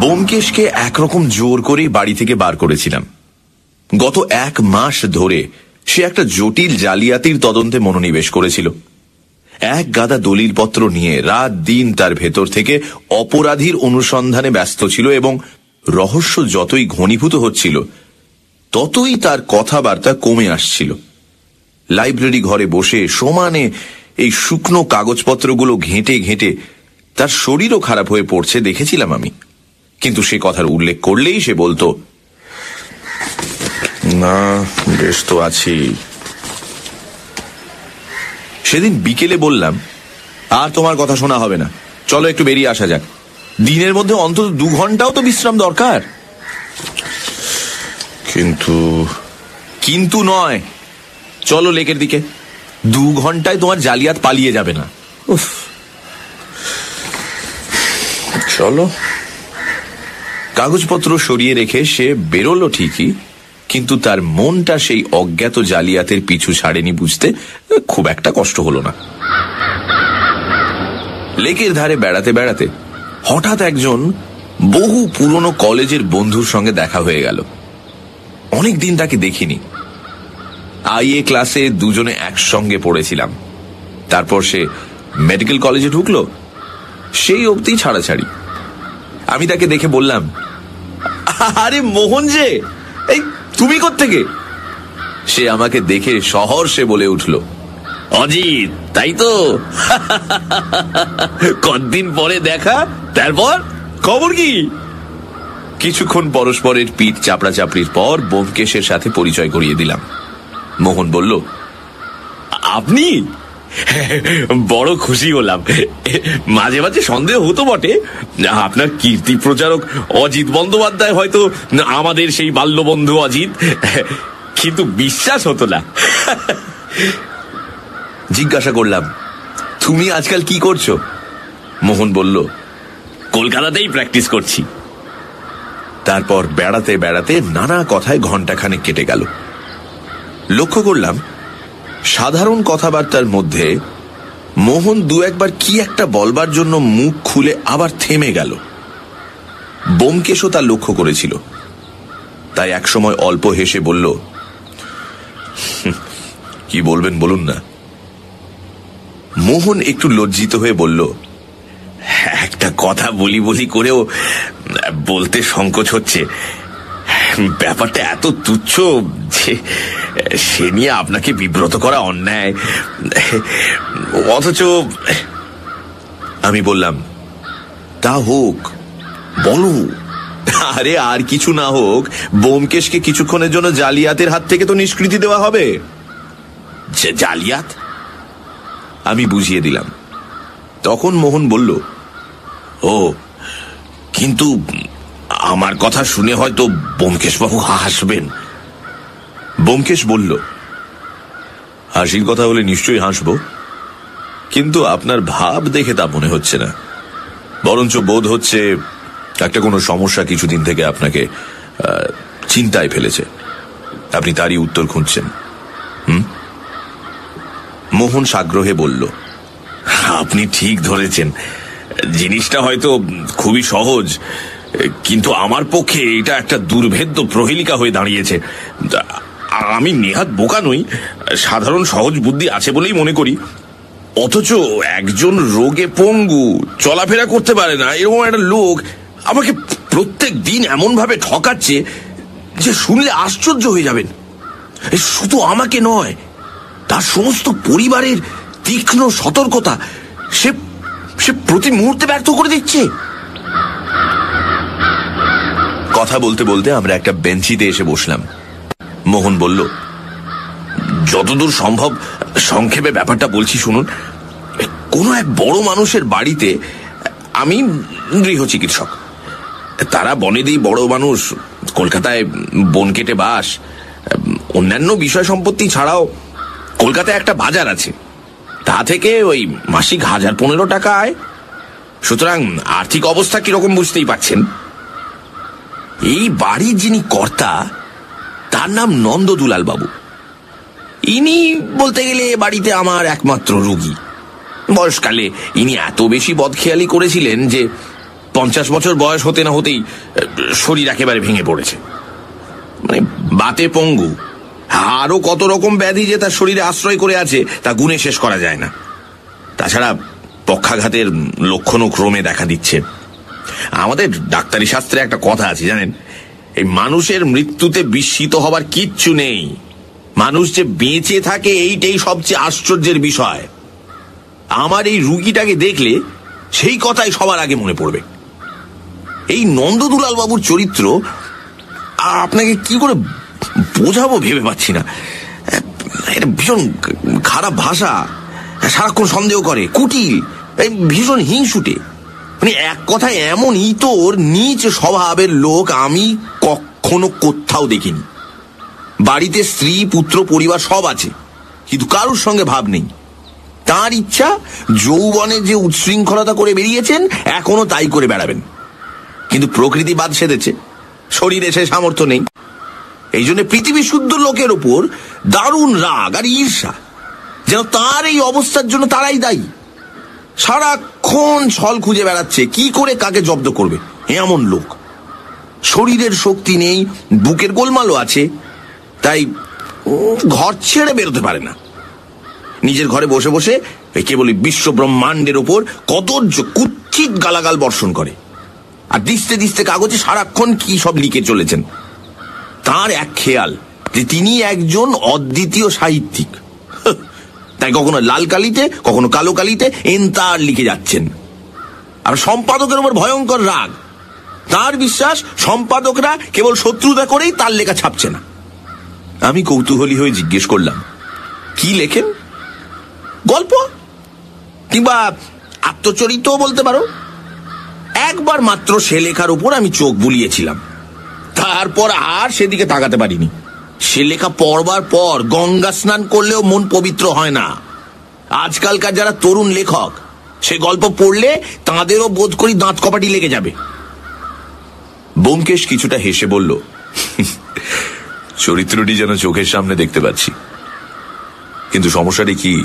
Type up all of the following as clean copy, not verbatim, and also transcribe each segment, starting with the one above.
ব্যোমকেশকে একরকম জোর করেই বাড়ি থেকে বার করেছিলাম। গত 1 মাস ধরে সে একটা জটিল জালিয়াতির তদন্তে মনোনিবেশ করেছিল। এক গাদা দলিলপত্র নিয়ে রাত দিন তার ভেতর থেকে অপরাধীর অনুসন্ধানে ব্যস্ত ছিল এবং রহস্য যতই ঘনীভূত হচ্ছিল ততই তার কথাবার্তা কমে আসছিল। লাইব্রেরি ঘরে বসে সমানে এই শুকনো কাগজপত্রগুলো ঘেঁটে ঘেঁটে তার শরীরও খারাপ হয়ে পড়ছে দেখেছিলাম আমি। কিন্তু সে কথার উল্লেখ করলেই সে বলতো, না বেশ তো আছি। সেদিন বিকেলে বললাম, আর তোমার কথা শোনা হবে না, চলো একটু বেরিয়ে আসা যাক। দিনের মধ্যে অন্তত 2 ঘন্টাও তো বিশ্রাম দরকার। কিন্তু নয়, চলো লেকের দিকে। 2 ঘন্টায় তোমার জালিয়াত পালিয়ে যাবে না। উফ, চলো। কাগজপত্র সরিয়ে রেখে সে বেরোলো ঠিকই, কিন্তু তার মনটা সেই অজ্ঞাত জালিয়াতের পিছু ছাড়েনি বুঝতে খুব একটা কষ্ট হলো না। লেকের ধারে বেড়াতে বেড়াতে হঠাৎ একজন বহু পুরনো কলেজের বন্ধুর সঙ্গে দেখা হয়ে গেল। অনেকদিন তাকে দেখিনি। আইএ ক্লাসে দুজনে একসঙ্গে পড়েছিলাম। তারপর সে মেডিকেল কলেজে ঢুকলো, সেই অবধি ছাড়াছাড়ি। আমি তাকে দেখে বললাম, আরে মোহন যে, এই তুমি কোত্থেকে? সে আমাকে দেখে সহর্ষে বলে উঠল, অজিত, তাই তো? কতদিন পরে দেখা, তারপর খবর কি? কিছুক্ষণ পরস্পরের পিঠ চাপড়াচাপড়ির পর ব্যোমকেশের সাথে পরিচয় করিয়ে দিলাম। মোহন বলল, আপনি? বড় খুশি হলাম। মাঝে মাঝে সন্দেহ হতো বটে, আপনার কীর্তি প্রচারক অজিত বন্দ্যোপাধ্যায় হয়তো আমাদের সেই বাল্যবন্ধু অজিত, কিন্তু বিশ্বাস হতো না। জিজ্ঞাসা করলাম, তুমি আজকাল কি করছো? মোহন বলল, কলকাতাতেই প্র্যাকটিস করছি। তারপর বেড়াতে বেড়াতে নানা কথায় ঘণ্টাখানেক কেটে গেল। লক্ষ্য করলাম সাধারণ কথাবার্তার মধ্যে মোহন 2-1 বার কি একটা বলবার জন্য মুখ খুলে আবার থেমে গেল। ব্যোমকেশও তা লক্ষ্য করেছিল, তাই একসময় অল্প হেসে বলল, কি বলবেন বলুন না। মোহন একটু লজ্জিত হয়ে বলল, একটা কথা বলি বলি করেও বলতে সংকোচ হচ্ছে। ব্যাপারটা এত তুচ্ছ যে সে নিয়ে আপনাকে বিব্রত করা অন্যায়। অথচ আমি বললাম, তা হোক, বলো। আরে আর কিছু না হোক, ব্যোমকেশকে কিছুক্ষণের জন্য জালিয়াতের হাত থেকে তো নিষ্কৃতি দেওয়া হবে। জালিয়াত? আমি বুঝিয়ে দিলাম। তখন মোহন বলল, ও, কিন্তু আমার কথা শুনে হয়তো ব্যোমকেশবাবু হাসবেন। ব্যোমকেশ বলল, হাসির কথা হলে নিশ্চয়ই হাসব, কিন্তু আপনার ভাব দেখে তা মনে হচ্ছে না। বরঞ্চ বোধ হচ্ছে একটা কোনো সমস্যা কিছুদিন থেকে আপনাকে চিন্তায় ফেলেছে। আপনি তারই উত্তর খুঁজছেন। মোহন সাগ্রহে বলল, আপনি ঠিক ধরেছেন। জিনিসটা হয়তো খুবই সহজ, কিন্তু আমার পক্ষে এটা একটা দুর্ভেদ্য প্রহেলিকা হয়ে দাঁড়িয়েছে। আমি নেহাত বোকা নই, সাধারণ সহজ বুদ্ধি আছে বলেই মনে করি। অথচ একজন রোগে পঙ্গু, চলাফেরা করতে পারে না, এরকম একটা লোক আমাকে প্রত্যেক দিন এমন ভাবে ঠকাচ্ছে যে শুনলে আশ্চর্য হয়ে যাবেন। শুধু আমাকে নয়, তার সমস্ত পরিবারের তীক্ষ্ণ সতর্কতা সে প্রতি মুহূর্তে ব্যর্থ করে দিচ্ছে। কথা বলতে বলতে আমরা একটা বেঞ্চিতে এসে বসলাম। মোহন বলল, যতদূর সম্ভব সংক্ষেপে ব্যাপারটা বলছি শুনুন। কোনো এক বড় মানুষের বাড়িতে, আমি গৃহ চিকিৎসক, তারা বনেদি বড় মানুষ, কলকাতায় বন কেটে বাস, অন্যান্য বিষয় সম্পত্তি ছাড়াও কলকাতায় একটা বাজার আছে, তা থেকে ওই মাসিক 1015 টাকা আয়। সুতরাং আর্থিক অবস্থা কিরকম বুঝতেই পাচ্ছেন। এই বাড়ির যিনি কর্তা, তার নাম নন্দদুলাল বাবু। ইনি বলতে গেলে বাড়িতে আমার একমাত্র রোগী। বয়সকালে ইনি এত বেশি বদখেয়ালি করেছিলেন যে 50 বছর বয়স হতে না হতেই শরীর একেবারে ভেঙে পড়েছে, মানে বাতে পঙ্গু। আরো কত রকম ব্যাধি যে তার শরীরে আশ্রয় করে আছে তা গুণে শেষ করা যায় না। তাছাড়া পক্ষাঘাতের লক্ষণও ক্রমে দেখা দিচ্ছে। আমাদের ডাক্তারি শাস্ত্রে একটা কথা আছে জানেন, এই মানুষের মৃত্যুতে বিস্মিত হবার কিচ্ছু নেই, মানুষ যে বেঁচে থাকে এইটাই সবচেয়ে আশ্চর্যের বিষয়। আমার এই রুগীটাকে দেখলে সেই কথাই সবার আগে মনে পড়বে। এই নন্দদুলাল বাবুর চরিত্র আপনাকে কি করে বোঝাবো ভেবে পাচ্ছি না। এটা ভীষণ খারাপ ভাষা, সারাক্ষণ সন্দেহ করে, কুটিল, ভীষণ হিংসুটে, মানে এক কথায় এমন ইতর নীচ স্বভাবের লোক আমি কখনো কোথাও দেখিনি। বাড়িতে স্ত্রী পুত্র পরিবার সব আছে, কিন্তু কারোর সঙ্গে ভাব নেই। তার ইচ্ছা যৌবনে যে উচ্ছৃঙ্খলতা করে বেরিয়েছেন এখনো তাই করে বেড়াবেন, কিন্তু প্রকৃতি বাদ সেধেছে, শরীরে সে সামর্থ্য নেই। এই জন্য পৃথিবী শুদ্ধ লোকের ওপর দারুণ রাগ আর ঈর্ষা, যেন তার এই অবস্থার জন্য তারাই দায়ী। সারাক্ষণ ছল খুঁজে বেড়াচ্ছে কি করে কাকে জব্দ করবে এমন লোক। শরীরের শক্তি নেই, বুকের গোলমালও আছে, তাই ঘর ছেড়ে বেরোতে পারে না। নিজের ঘরে বসে বসে কেবল বিশ্ব ব্রহ্মাণ্ডের ওপর কদর্য কুৎসিত গালাগাল বর্ষণ করে, আর দিস্তে দিস্তে কাগজে সারাক্ষণ কি সব লিখে চলেছেন। তার এক খেয়াল যে তিনি একজন অদ্বিতীয় সাহিত্যিক, তাই কখনো লাল কালিতে কখনো কালো কালিতে এন্তার লিখে যাচ্ছেন। আর সম্পাদকের উপর ভয়ঙ্কর রাগ, তার বিশ্বাস সম্পাদকরা কেবল শত্রুতা করেই তার লেখা ছাপছে না। আমি কৌতূহলী হয়ে জিজ্ঞেস করলাম, কি লেখেন? গল্প কিংবা আত্মচরিতও বলতে পারো। একবার মাত্র সে লেখার উপর আমি চোখ বুলিয়েছিলাম, তারপর আর সেদিকে তাকাতে পারিনি। সে লেখা পড়বার পর গঙ্গা স্নান করলেও মন পবিত্র হয় না। আজকালকার যারা তরুণ লেখক, সে গল্প পড়লে তাঁদেরও বোধ করি দাঁত কপাটি লেগে যাবে। ব্যোমকেশ কিছুটা হেসে বলল, চরিত্রটি যেন চোখের সামনে দেখতে পাচ্ছি, কিন্তু সমস্যাটি কি?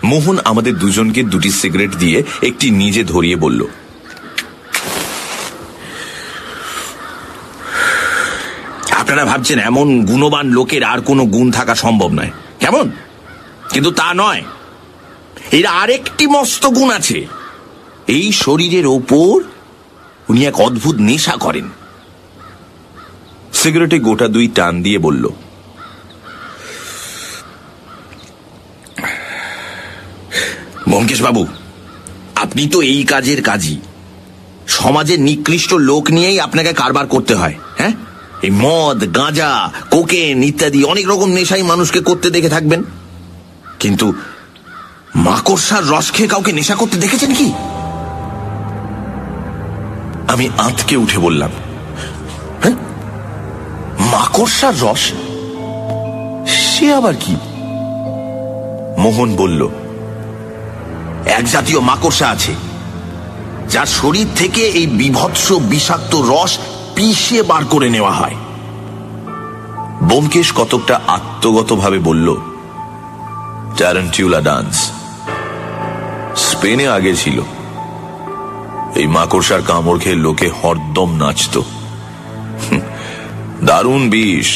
মোহন আমাদের দুজনকে 2টি সিগারেট দিয়ে একটি নিজে ধরিয়ে বলল, আপনারা ভাবছেন এমন গুণবান লোকের আর কোনো গুণ থাকা সম্ভব নয়, কেমন? কিন্তু তা নয়, এর আরেকটি মস্ত গুণ আছে। এই শরীরের ওপর উনি এক অদ্ভুত নেশা করেন। সিগারেটে গোটা 2 টান দিয়ে বলল, ব্যোমকেশ বাবু, আপনি তো এই কাজের কাজী। সমাজের নিকৃষ্ট লোক নিয়েই আপনাকে কারবার করতে হয়। হ্যাঁ, এই মদ, গাঁজা, কোকেন ইত্যাদি অনেক রকম নেশাই মানুষকে করতে দেখে থাকবেন, কিন্তু মাকড়সার রস খেয়ে কাউকে নেশা করতে দেখেছেন কি? আমি আঁতকে উঠে বললাম, হ্যাঁ, মাকড়সার রস? সে আবার কি? মোহন বলল, এক জাতীয় মাকড়সা আছে যার শরীর থেকে এই বিভৎস বিষাক্ত রস পিষে বার করে নেওয়া হয়। ব্যোমকেশ কতকটা আত্মগতভাবে বলল, ট্যারেন্টিউলা ডান্স স্পেনে আগে ছিল। এই মাকড়সার কামড় খেয়ে লোকে হরদম নাচত। দারুণ বিষ,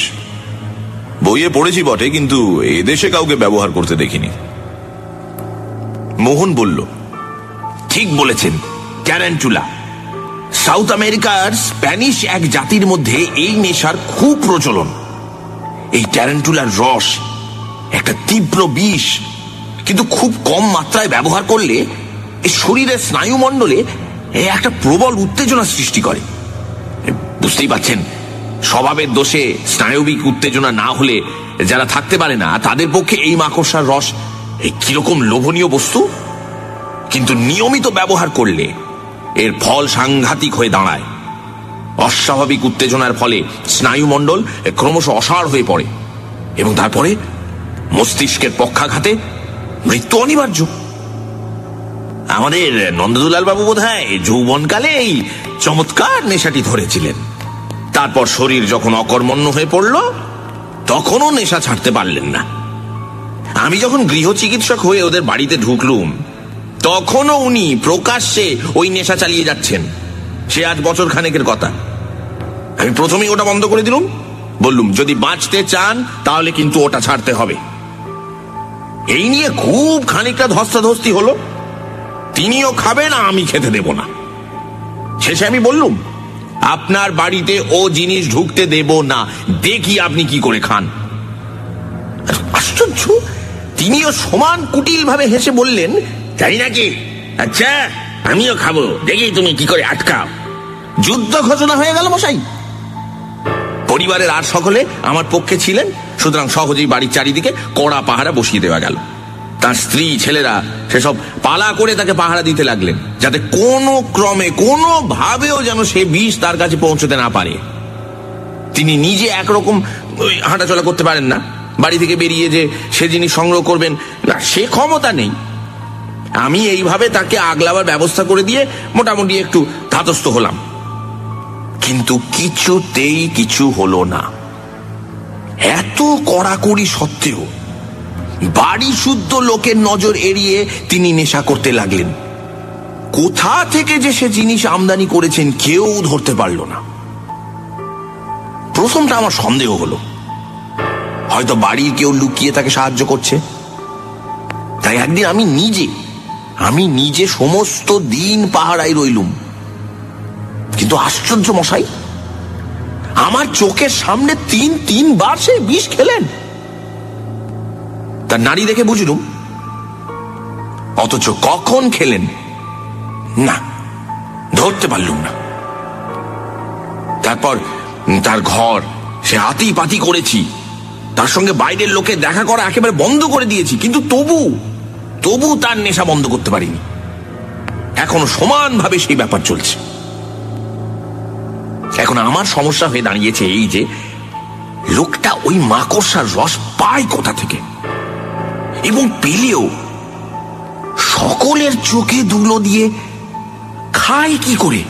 বইয়ে পড়েছি বটে, কিন্তু এদেশে কাউকে ব্যবহার করতে দেখিনি। মোহন বলল, ঠিক বলেছেন, ট্যারেন্টুলা। সাউথ আমেরিকার স্প্যানিশ এক জাতির মধ্যে এই নেশার খুব প্রচলন। এই ট্যারেন্টুলার রস একটা তীব্র বিষ, কিন্তু খুব কম মাত্রায় ব্যবহার করলে এই শরীরের স্নায়ুমণ্ডলে একটা প্রবল উত্তেজনা সৃষ্টি করে। বুঝতেই পারছেন, স্বভাবের দোষে স্নায়বিক উত্তেজনা না হলে যারা থাকতে পারে না, তাদের পক্ষে এই মাকড়সার রস কিরকম লোভনীয় বস্তু। কিন্তু নিয়মিত ব্যবহার করলে এর ফল সাংঘাতিক হয়ে দাঁড়ায়। অস্বাভাবিক উত্তেজনার ফলে স্নায়ুমণ্ডল ক্রমশ অসাড় হয়ে পড়ে, এবং তারপরে মস্তিষ্কের পক্ষাঘাতে মৃত্যু অনিবার্য। আমাদের নন্দদুলাল বাবু বোধহয় যৌবনকালে এই চমৎকার নেশাটি ধরেছিলেন। তারপর শরীর যখন অকর্মণ্য হয়ে পড়ল, তখনও নেশা ছাড়তে পারলেন না। আমি যখন গৃহ চিকিৎসক হয়ে ওদের বাড়িতে ঢুকলুম, তখনও উনি প্রকাশ্যে ওই নেশা চালিয়ে যাচ্ছেন। সে আজ বছর খানেকের কথা। আমি প্রথমেই ওটা বন্ধ করে দিলুম, বললুম যদি বাঁচতে চান তাহলে কিন্তু ওটা ছাড়তে হবে। এই নিয়ে খুব খানিকটা ধস্তাধস্তি হলো। তিনিও খাবেন, আমি খেতে দেব না। শেষে আমি বললুম, আপনার বাড়িতে ও জিনিস ঢুকতে দেব না, দেখি আপনি কি করে খান। আশ্চর্য, তিনিও সমান কুটিল ভাবে হেসে বললেন, তাই নাকি? আচ্ছা, আমিও খাবো, দেখি তুমি কি করে আটকাও। যুদ্ধ ঘোষণা হয়ে গেল মশাই। পরিবারের আর সকলে আমার পক্ষে ছিলেন, সুতরাং সহজেই বাড়ির চারিদিকে কড়া পাহারা বসিয়ে দেওয়া গেল। তার স্ত্রী ছেলেরা সেসব পালা করে তাকে পাহারা দিতে লাগলেন, যাতে কোনো ক্রমে কোনো ভাবেও যেন সে বিষ তার কাছে পৌঁছতে না পারে। তিনি নিজে একরকম হাঁটাচলা করতে পারেন না, বাড়ি থেকে বেরিয়ে যে সে জিনিস সংগ্রহ করবেন না, সে ক্ষমতা নেই। আমি এইভাবে তাকে আগলাবার ব্যবস্থা করে দিয়ে মোটামুটি একটু ধাতস্থ হলাম, কিন্তু কিছুতেই কিছু হলো না। এত কড়াকড়ি সত্ত্বেও বাড়ি শুদ্ধ লোকের নজর এড়িয়ে তিনি নেশা করতে লাগলেন। কোথা থেকে যে সে জিনিস আমদানি করেছেন কেউ ধরতে পারল না। প্রথমটা আমার সন্দেহ হলো, হয়তো বাড়ির কেউ লুকিয়ে তাকে সাহায্য করছে। তাই একদিন আমি নিজে সমস্ত দিন পাহারায় রইলুম। কিন্তু আশ্চর্য মশাই, আমার চোখের সামনে তিনবার সে বিষ খেলেন। তার নাড়ি দেখে বুঝলুম, অথচ কখন খেলেন না ধরতে পারলুম না। তারপর তার ঘর সে আতি পাতি করেছি, তার সঙ্গে বাইরের লোকে দেখা করা একেবারে বন্ধ করে দিয়েছি, কিন্তু তবু তার নেশা বন্ধ করতে পারিনি। এখনো সমানভাবে সেই ব্যাপার চলছে। এখন আমার সমস্যা হয়ে দাঁড়িয়েছে এই যে, লোকটা ওই মাকড়সার রস পায় কোথা থেকে, এবং পেলেও সকলের চোখে ধুলো দিয়ে খায় কি করে?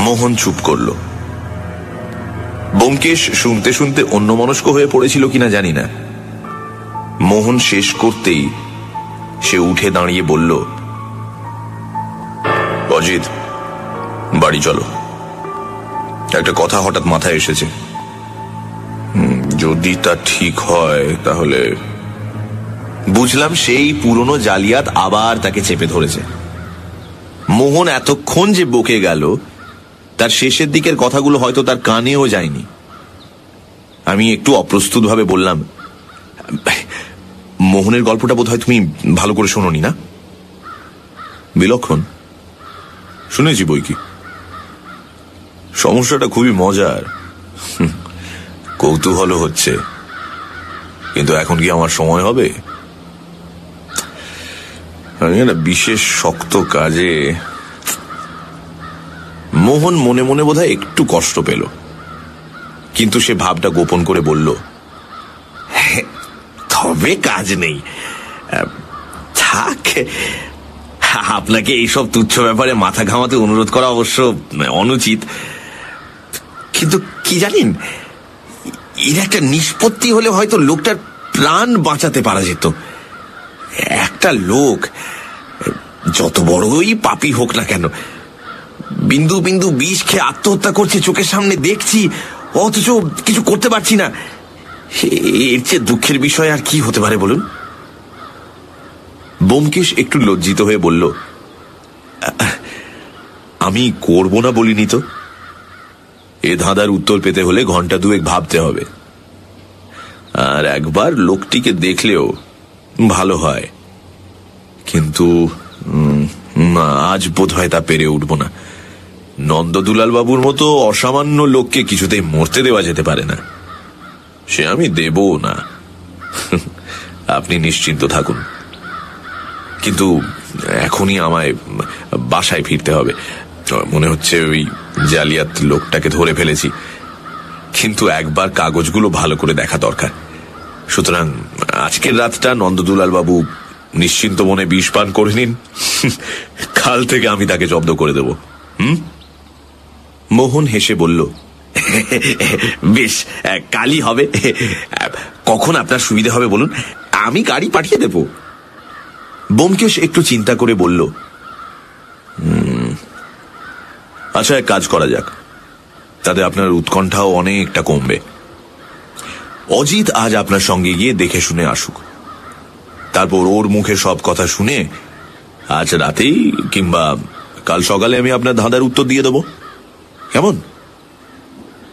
মোহন চুপ করল। ব্যোমকেশ শুনতে শুনতে অন্যমনস্ক হয়ে পড়েছিল কিনা জানি না। মোহন শেষ করতেই সে উঠে দাঁড়িয়ে বলল, অজিত, বাড়ি চলো, একটা কথা হঠাৎ মাথায় এসেছে। যদি তা ঠিক হয় তাহলে। বুঝলাম সেই পুরনো জালিয়াত আবার তাকে চেপে ধরেছে। মোহন এতক্ষণ যে বকে গেল, তার শেষের দিকের কথাগুলো হয়তো তার কানেও যায়নি। আমি একটু অপ্রস্তুত ভাবে বললাম, মোহনের গল্পটা বোধহয় তুমি ভালো করে শোনোনি না? বিলক্ষণ, শুনেছি বই কি। সমস্যাটা খুবই মজার, কৌতূহল হচ্ছে, কিন্তু এখন কি আমার সময় হবে? আমি একটা বিশেষ শক্ত কাজে। মোহন মনে মনে বোধহয় একটু কষ্ট পেল, কিন্তু সে ভাবটা গোপন করে বলল, তবে কাজ নেই, থাক। আপনাকে এইসব তুচ্ছ ব্যাপারে মাথা ঘামাতে অনুরোধ করা অবশ্য অনুচিত, কিন্তু কি জানেন, এর একটা নিষ্পত্তি হলে হয়তো লোকটার প্রাণ বাঁচাতে পারা যেত। একটা লোক যত বড়ই পাপী হোক না কেন, বিন্দু বিন্দু বিষ খেয়ে আত্মহত্যা করছে, চোখের সামনে দেখছি, অথচ কিছু করতে পারছি না। এর চেয়ে দুঃখের বিষয় আর কি হতে পারে বলুন? ব্যোমকেশ একটু লজ্জিত হয়ে বলল, আমি করব না বলিনি তো। এ ধাঁধার উত্তর পেতে হলে ঘন্টা দুয়েক ভাবতে হবে, আর একবার লোকটিকে দেখলেও ভালো হয়, কিন্তু আজ বোধ হয় তা পেরে উঠব না। নন্দদুলাল বাবুর মতো অসামান্য লোককে কিছুতেই মরতে দেওয়া যেতে পারে না, সে আমি দেবও না। আপনি নিশ্চিন্ত থাকুন, কিন্তু এখনই আমায় বাসায় ফিরতে হবে। মনে হচ্ছে ওই জালিয়াত লোকটাকে ধরে ফেলেছি, কিন্তু একবার কাগজগুলো ভালো করে দেখা দরকার। সুতরাং আজকের রাতটা নন্দদুলাল বাবু নিশ্চিন্ত মনে বিষ পান করে নিন, কাল থেকে আমি তাকে জব্দ করে দেব। মোহন হেসে বলল, বেশ, কালই হবে। কখন আপনার সুবিধা হবে বলুন, আমি গাড়ি পাঠিয়ে দেব। ব্যোমকেশ একটু চিন্তা করে বলল, আচ্ছা, এক কাজ করা যাক, তাতে আপনার উৎকণ্ঠাও অনেকটা কমবে। অজিত আজ আপনার সঙ্গে গিয়ে দেখে শুনে আসুক, তারপর ওর মুখে সব কথা শুনে আজ রাতেই কিংবা কাল সকালে আমি আপনার ধাঁধার উত্তর দিয়ে দেব, কেমন?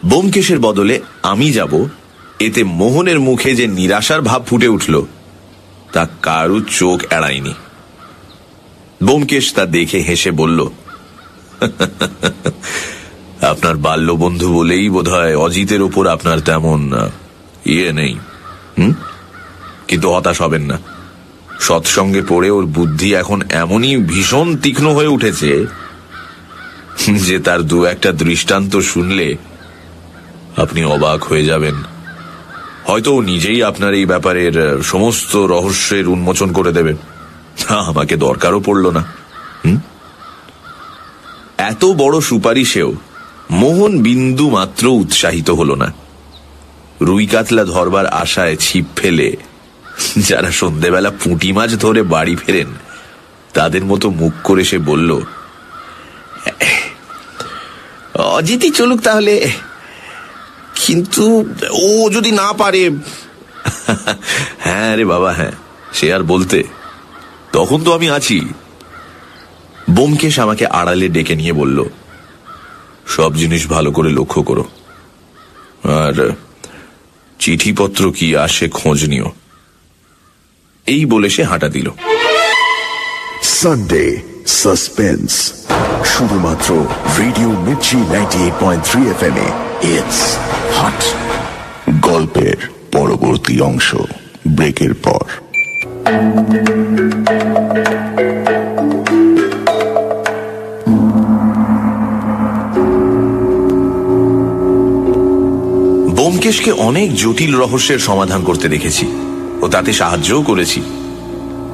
ব্যোমকেশের বদলে আমি যাব, এতে মোহনের মুখে যে নিরাশার ভাব ফুটে উঠল তা কারু চোখ এড়ায়নি। ব্যোমকেশ তা দেখে হেসে বলল, আপনার বাল্যবন্ধু বলেই বোধহয় অজিতের ওপর আপনার তেমন ইয়ে নেই। কিন্তু হতাশ হবেন না, সৎসঙ্গে পড়ে ওর বুদ্ধি এখন এমনই ভীষণ তীক্ষ্ণ হয়ে উঠেছে যে তার দু একটা দৃষ্টান্ত শুনলে আপনি অবাক হয়ে যাবেন। হয়তো নিজেই আপনার এই ব্যাপারের সমস্ত রহস্যের উন্মোচন করে দেবে, আমাকে দরকারও পড়ল না। এত বড় সুপারিশেও মোহন বিন্দু মাত্র উৎসাহিত হল না। রুই কাতলা ধরবার আশায় ছিপ ফেলে যারা সন্ধেবেলা পুঁটি মাছ ধরে বাড়ি ফেরেন তাদের মতো মুখ করে সে বলল, অজিতই চলুক তাহলে, কিন্তু ও যদি না পারে। হ্যাঁ রে বাবা, হ্যাঁ, সে আর বলতে, তখন তো আমি আছি। ব্যোমকেশ আমাকে আড়ালে ডেকে নিয়ে বলল, সব জিনিস ভালো করে লক্ষ্য করো, আর চিঠিপত্র কি আসে খোঁজ নিও। এই বলে সে হাঁটা দিল। সানডে সাসপেন্স, শুধুমাত্র রেডিও মির্চি 98.3 FM এ। It's hot. গল্পের পরবর্তী অংশ ব্রেকের পর। ব্যোমকেশকে অনেক জটিল রহস্যের সমাধান করতে দেখেছি ও তাতে সাহায্যও করেছি।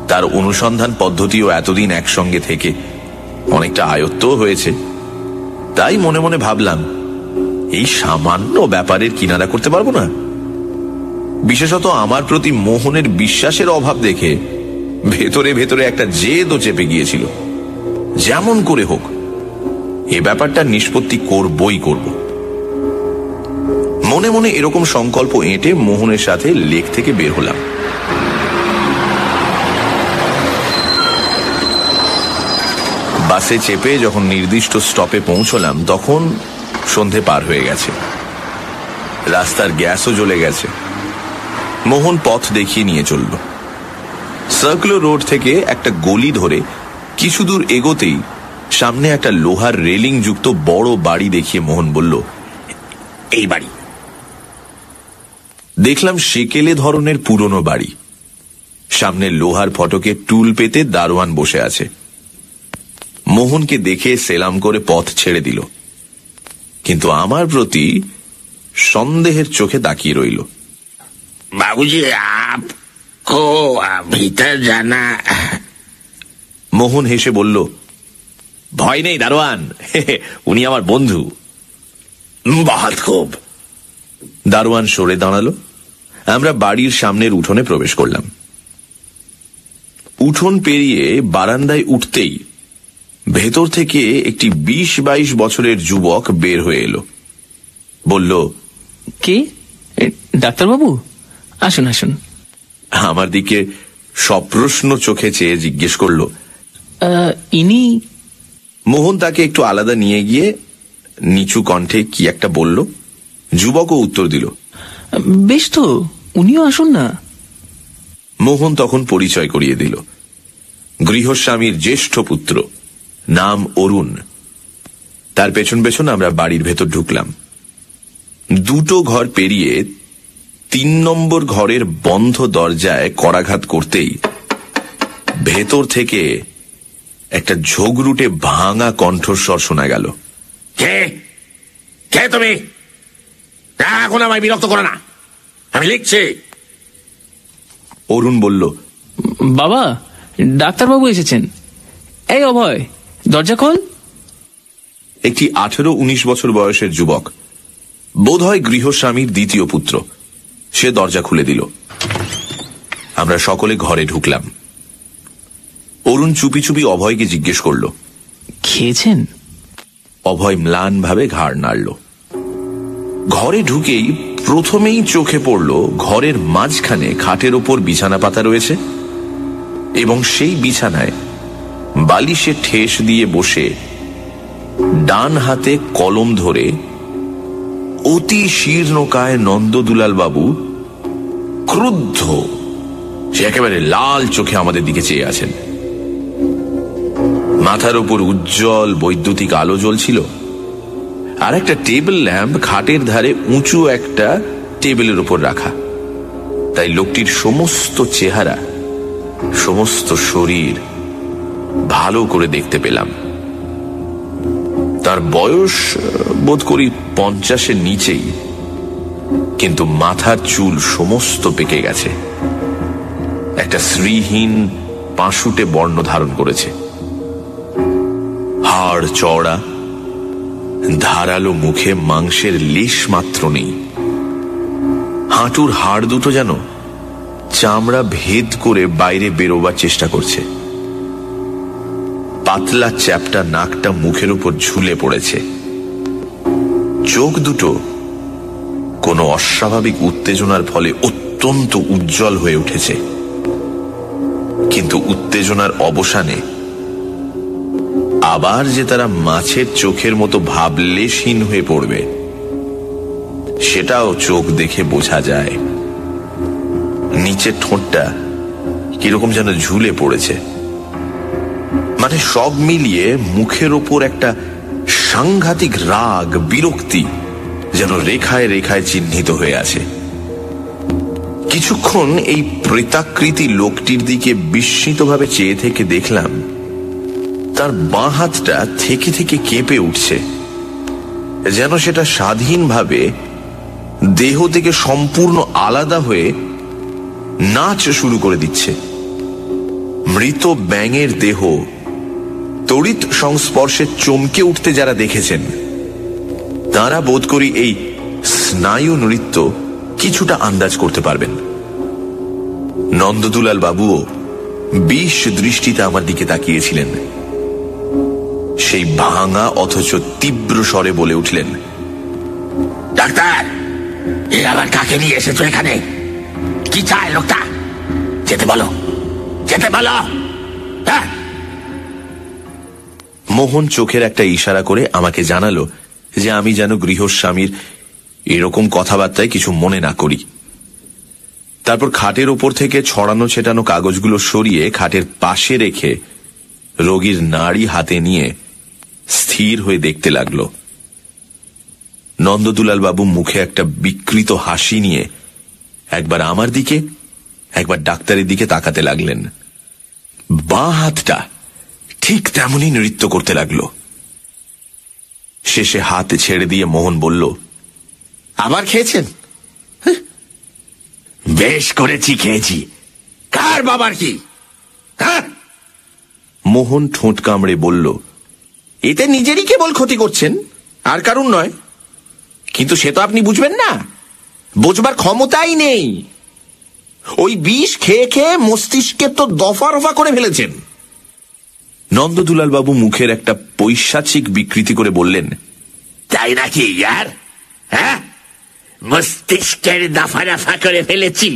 তার অনুসন্ধান পদ্ধতিও এতদিন একসঙ্গে থেকে অনেকটা আয়ত্তও হয়েছে। তাই মনে মনে ভাবলাম, এই সামান্য ব্যাপারের কিনারা করতে পারবো না? বিশেষত আমার প্রতি মোহনের বিশ্বাসের অভাব দেখে ভেতরে ভেতরে একটা জেদও চেপে গিয়েছিল। যেমন করে হোক এ ব্যাপারটা নিষ্পত্তি করবই করব। মনে মনে এরকম সংকল্প এঁটে মোহনের সাথে লেক থেকে বের হলাম। বাসে চেপে যখন নির্দিষ্ট স্টপে পৌঁছলাম তখন সন্ধে পার হয়ে গেছে, রাস্তার গ্যাসও জ্বলে গেছে। মোহন পথ দেখিয়ে নিয়ে চলল। সার্কুলার রোড থেকে একটা গলি ধরে কিছু দূর এগোতেই সামনে একটা লোহার রেলিং যুক্ত বড় বাড়ি দেখিয়ে মোহন বলল, এই বাড়ি। দেখলাম সেকেলে ধরনের পুরনো বাড়ি। সামনে লোহার ফটকে টুল পেতে দারোয়ান বসে আছে। মোহনকে দেখে সেলাম করে পথ ছেড়ে দিল, কিন্তু আমার প্রতি সন্দেহের চোখে তাকিয়ে রইল। বাবুজি, আপকো ভিতর জানা? মোহন হেসে বলল, ভয় নেই দারোয়ান, উনি আমার বন্ধু। বহুত খুব। দারোয়ান সরে দাঁড়ালো। আমরা বাড়ির সামনের উঠোনে প্রবেশ করলাম। উঠোন পেরিয়ে বারান্দায় উঠতেই ভেতর থেকে একটি 20-22 বছরের যুবক বের হয়ে এলো। বলল, কে? ডাক্তারবাবু, আসুন আসুন। আমার দিকে সপ্রশ্ন চোখে চেয়ে জিজ্ঞেস করল, ইনি? মোহন তাকে একটু আলাদা নিয়ে গিয়ে নিচু কণ্ঠে কি একটা বলল। যুবকও উত্তর দিল, বেশ তো, উনিও আসুন না। মোহন তখন পরিচয় করিয়ে দিল। গৃহস্বামীর জ্যেষ্ঠ পুত্র, নাম অরুণ। তার পেছন পেছন আমরা বাড়ির ভেতর ঢুকলাম। দুটো ঘর পেরিয়ে 3 নম্বর ঘরের বন্ধ দরজায় করাঘাত করতেই ভেতর থেকে একটা ঝোগরুটে ভাঙা কণ্ঠস্বর শোনা গেল। কে কে তুমি? এখন আমায় বিরক্ত করো না, আমি লিখছি। অরুণ বলল, বাবা, ডাক্তারবাবু এসেছেন। এই অভয়, দরজা খোল। একটি 18-19 বছর বয়সের যুবক, বোধহয় গৃহস্বামীর দ্বিতীয় পুত্র, সে দরজা খুলে দিল। আমরা সকলে ঘরে ঢুকলাম। অরুণ চুপি চুপি অভয়কে জিজ্ঞেস করল, খেয়েছেন? অভয় ম্লান ভাবে ঘাড় নাড়ল। ঘরে ঢুকেই প্রথমেই চোখে পড়ল ঘরের মাঝখানে খাটের ওপর বিছানা পাতা রয়েছে এবং সেই বিছানায় বালিশে ঠেস দিয়ে বসে ডান হাতে কলম ধরে অতি শীর্ণকায় নন্দদুলাল বাবু ক্রুদ্ধ, সে একেবারে লাল চোখে আমাদের দিকে চেয়ে আছেন। মাথার উপর উজ্জ্বল বৈদ্যুতিক আলো জ্বলছিল, আর একটা টেবিল ল্যাম্প খাটের ধারে উঁচু একটা টেবিলের উপর রাখা। তাই লোকটির সমস্ত চেহারা, সমস্ত শরীর ভালো করে দেখতে পেলাম। তার বয়স বোধ করি 50-এর নিচেই, কিন্তু মাথার চুল সমস্ত পেকে গেছে, একটা শ্রীহীন পাশুটে বর্ণ ধারণ করেছে। হাড় চওড়া, ধারালো মুখে মাংসের লেশ মাত্র নেই। হাঁটুর হাড় দুটো যেন চামড়া ভেদ করে বাইরে বেরোবার চেষ্টা করছে। পাতলা চ্যাপ্টা নাকটা মুখের উপর ঝুলে পড়েছে। চোখ দুটো কোনো অস্বাভাবিক উত্তেজনার ফলে অত্যন্ত উজ্জ্বল হয়ে উঠেছে, কিন্তু উত্তেজনার অবসানে আবার যে তারা মাছের চোখের মতো ভাবলেশহীন হয়ে পড়বে, সেটাও চোখ দেখে বোঝা যায়। নিচের ঠোঁটটা কিরকম যেন ঝুলে পড়েছে। মানে সব মিলিয়ে মুখের ওপর একটা সাংঘাতিক রাগ, বিরক্তি যেন রেখায় রেখায় চিহ্নিত হয়ে আছে। কিছুক্ষণ এই প্রেতাকৃতি লোকটির দিকে বিস্মিতভাবে চেয়ে থেকে দেখলাম তার বাঁ হাতটা থেকে থেকে কেঁপে উঠছে, যেন সেটা স্বাধীনভাবে দেহ থেকে সম্পূর্ণ আলাদা হয়ে নাচ শুরু করে দিচ্ছে। মৃত ব্যাঙের দেহ তড়িৎ সংস্পর্শে চমকে উঠতে যারা দেখেছেন, তারা বোধ করি এই স্নায়ু নৃত্য কিছুটা আন্দাজ করতে পারবেন। নন্দদুলাল বাবুও বিষ দৃষ্টিতে আমার দিকে তাকিয়েছিলেন। সেই ভাঙা অথচ তীব্র স্বরে বলে উঠলেন, ডাক্তার, এ আবার কাকে নিয়ে এসেছো এখানে? কি চায় লোকটা? যেতে বলো, যেতে বলো। মোহন চোখের একটা ইশারা করে আমাকে জানালো যে আমি যেন গৃহস্বামীর এরকম কথাবার্তায় কিছু মনে না করি। তারপর খাটের ওপর থেকে ছড়ানো ছেটানো কাগজগুলো সরিয়ে খাটের পাশে রেখে রোগীর নাড়ি হাতে নিয়ে স্থির হয়ে দেখতে লাগলো। নন্দদুলাল বাবু মুখে একটা বিকৃত হাসি নিয়ে একবার আমার দিকে, একবার ডাক্তারের দিকে তাকাতে লাগলেন। বাঁ হাতটা ঠিক তেমনই নৃত্য করতে লাগলো। শেষে হাত ছেড়ে দিয়ে মোহন বলল, আবার খেয়েছেন? বেশ করেছি, খেয়েছি। কার বাবার কি? মোহন ঠোঁট কামড়ে বলল, এতে নিজেরই কেবল ক্ষতি করছেন, আর কারণ নয়। কিন্তু সে তো আপনি বুঝবেন না, বোঝবার ক্ষমতাই নেই। ওই বিষ খেয়ে খেয়ে মস্তিষ্কে তো দফা রফা করে ফেলেছেন। নন্দদুলাল বাবু মুখের একটা পৈশাচিক বিকৃতি করে বললেন, তাই নাকি ইয়ার? হ্যাঁ, মস্তিষ্কের দফা রফা করে ফেলেছি।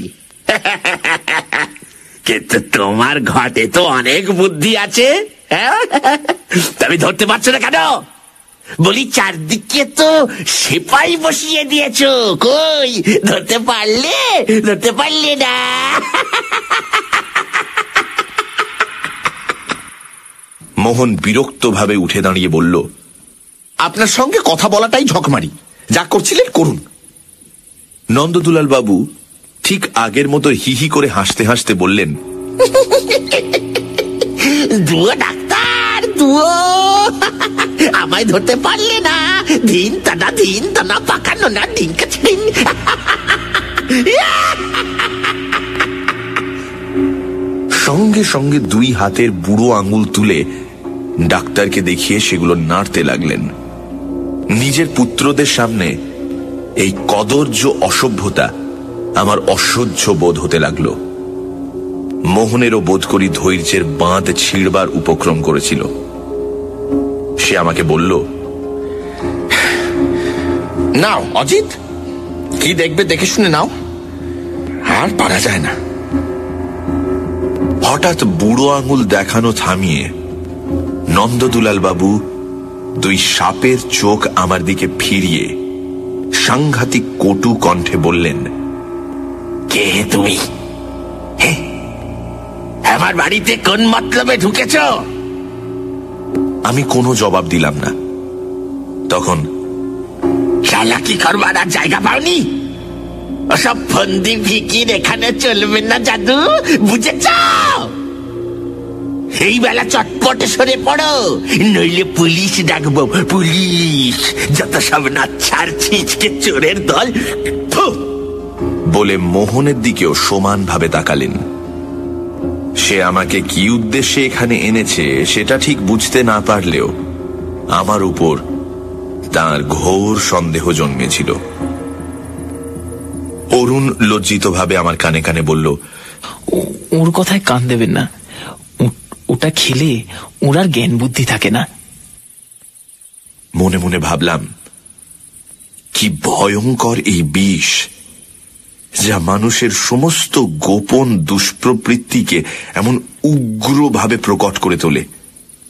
কিন্তু তোমার ঘটে তো অনেক বুদ্ধি আছে, তুমি ধরতে পারছো না কেন? বলি, চারদিকে তো সেপাই বসিয়ে দিয়েছো, কই ধরতে পারলে? ধরতে পারলে না। মোহন বিরক্ত ভাবে উঠে দাঁড়িয়ে বলল, আপনার সঙ্গে কথা বলাটাই ঝকমারি, যা করছিলেন করুন। নন্দদুলাল বাবু ঠিক আগের মতো হিহি করে হাসতে হাসতে বললেন, দুয়ো ডাক্তার, দুয়ো আমায় ধরতে পারলে না। দিন টানা পাকানো না, দিন কাছিন। সঙ্গে সঙ্গে দুই হাতের বুড়ো আঙুল তুলে ডাক্তারকে দেখিয়ে সেগুলো নাড়তে লাগলেন। নিজের পুত্রদের সামনে এই কদর্য অসভ্যতা আমার অসহ্য বোধ হতে লাগলো। মোহনেরও বোধ করি ধৈর্যের বাঁধ ছিঁড়বার উপক্রম করেছিল। সে আমাকে বলল, নাও অজিত, কি দেখবে দেখে শুনে নাও, আর পারা যায় না। হঠাৎ বুড়ো আঙুল দেখানো থামিয়ে নন্দদুলাল বাবু দুই সাপের চোখ আমার দিকে ফিরিয়ে সাংঘাতিক কটু কণ্ঠে বললেন, কে তুমি? আমার বাড়িতে কোন মতলবে ঢুকেছ? আমি কোনো জবাব দিলাম না। তখন, চালাকি করবার আর জায়গা পাওনি? ওসব ফন্দি ফিকির এখানে চলবে না জাদু, বুঝেছ? এই বেলা চটপটে সরে পড়ো, নইলে পুলিশ ডাকবো, পুলিশ। যত সব নাচ্ছার ছিচকে চোরের দল। বলে মোহনের দিকেও সমানভাবে তাকালেন। সে আমাকে কি উদ্দেশ্যে এখানে এনেছে সেটা ঠিক বুঝতে না পারলেও আমার উপর তার ঘোর সন্দেহ জন্মেছিল। অরুণ লজ্জিতভাবে আমার কানে কানে বলল, ওর কথায় কান দেবেন না, ওটা খেলে ওর আর জ্ঞান বুদ্ধি থাকে না। মনে মনে ভাবলাম, কি ভয়ঙ্কর এই বিষ, যা মানুষের সমস্ত গোপন দুষ্প্রবৃত্তিকে এমন উগ্রভাবে প্রকট করে তোলে।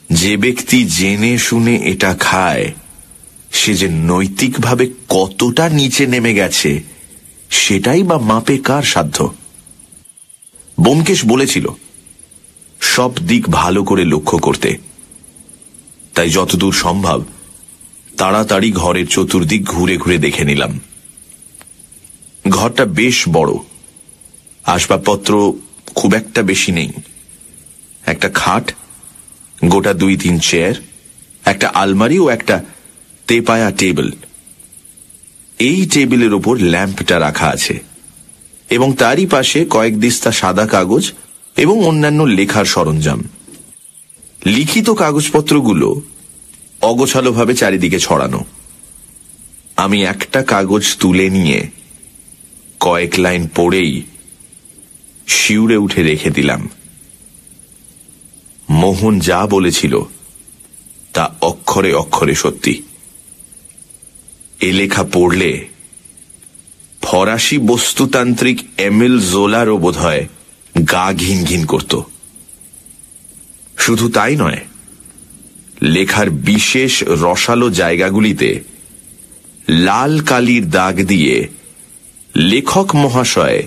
যে ব্যক্তি জেনে শুনে এটা খায়, সে যে নৈতিকভাবে কতটা নিচে নেমে গেছে সেটাই বা মাপে কার সাধ্য? ব্যোমকেশ বলেছিল সব দিক ভালো করে লক্ষ্য করতে, তাই যতদূর সম্ভব তাড়াতাড়ি ঘরের চতুর্দিক ঘুরে ঘুরে দেখে নিলাম। ঘরটা বেশ বড়, আসবাবপত্র খুব একটা বেশি নেই। একটা খাট, গোটা 2-3 চেয়ার, একটা আলমারি ও একটা তেপায়া টেবিল। এই টেবিলের ওপর ল্যাম্পটা রাখা আছে এবং তারই পাশে কয়েক দিস্তা সাদা কাগজ এবং অন্যান্য লেখার সরঞ্জাম। লিখিত কাগজপত্রগুলো অগোছালোভাবে চারিদিকে ছড়ানো। আমি একটা কাগজ তুলে নিয়ে কয়েক লাইন পড়েই শিউরে উঠে রেখে দিলাম। মোহন যা বলেছিল তা অক্ষরে অক্ষরে সত্যি। এ লেখা পড়লে ফরাসি বস্তুতান্ত্রিক এমিল জোলারও বোধহয় গা ঘিন ঘিন করত। শুধু তাই নয়, লেখার বিশেষ রসালো জায়গাগুলিতে লাল কালির দাগ দিয়ে লেখক মহাশয়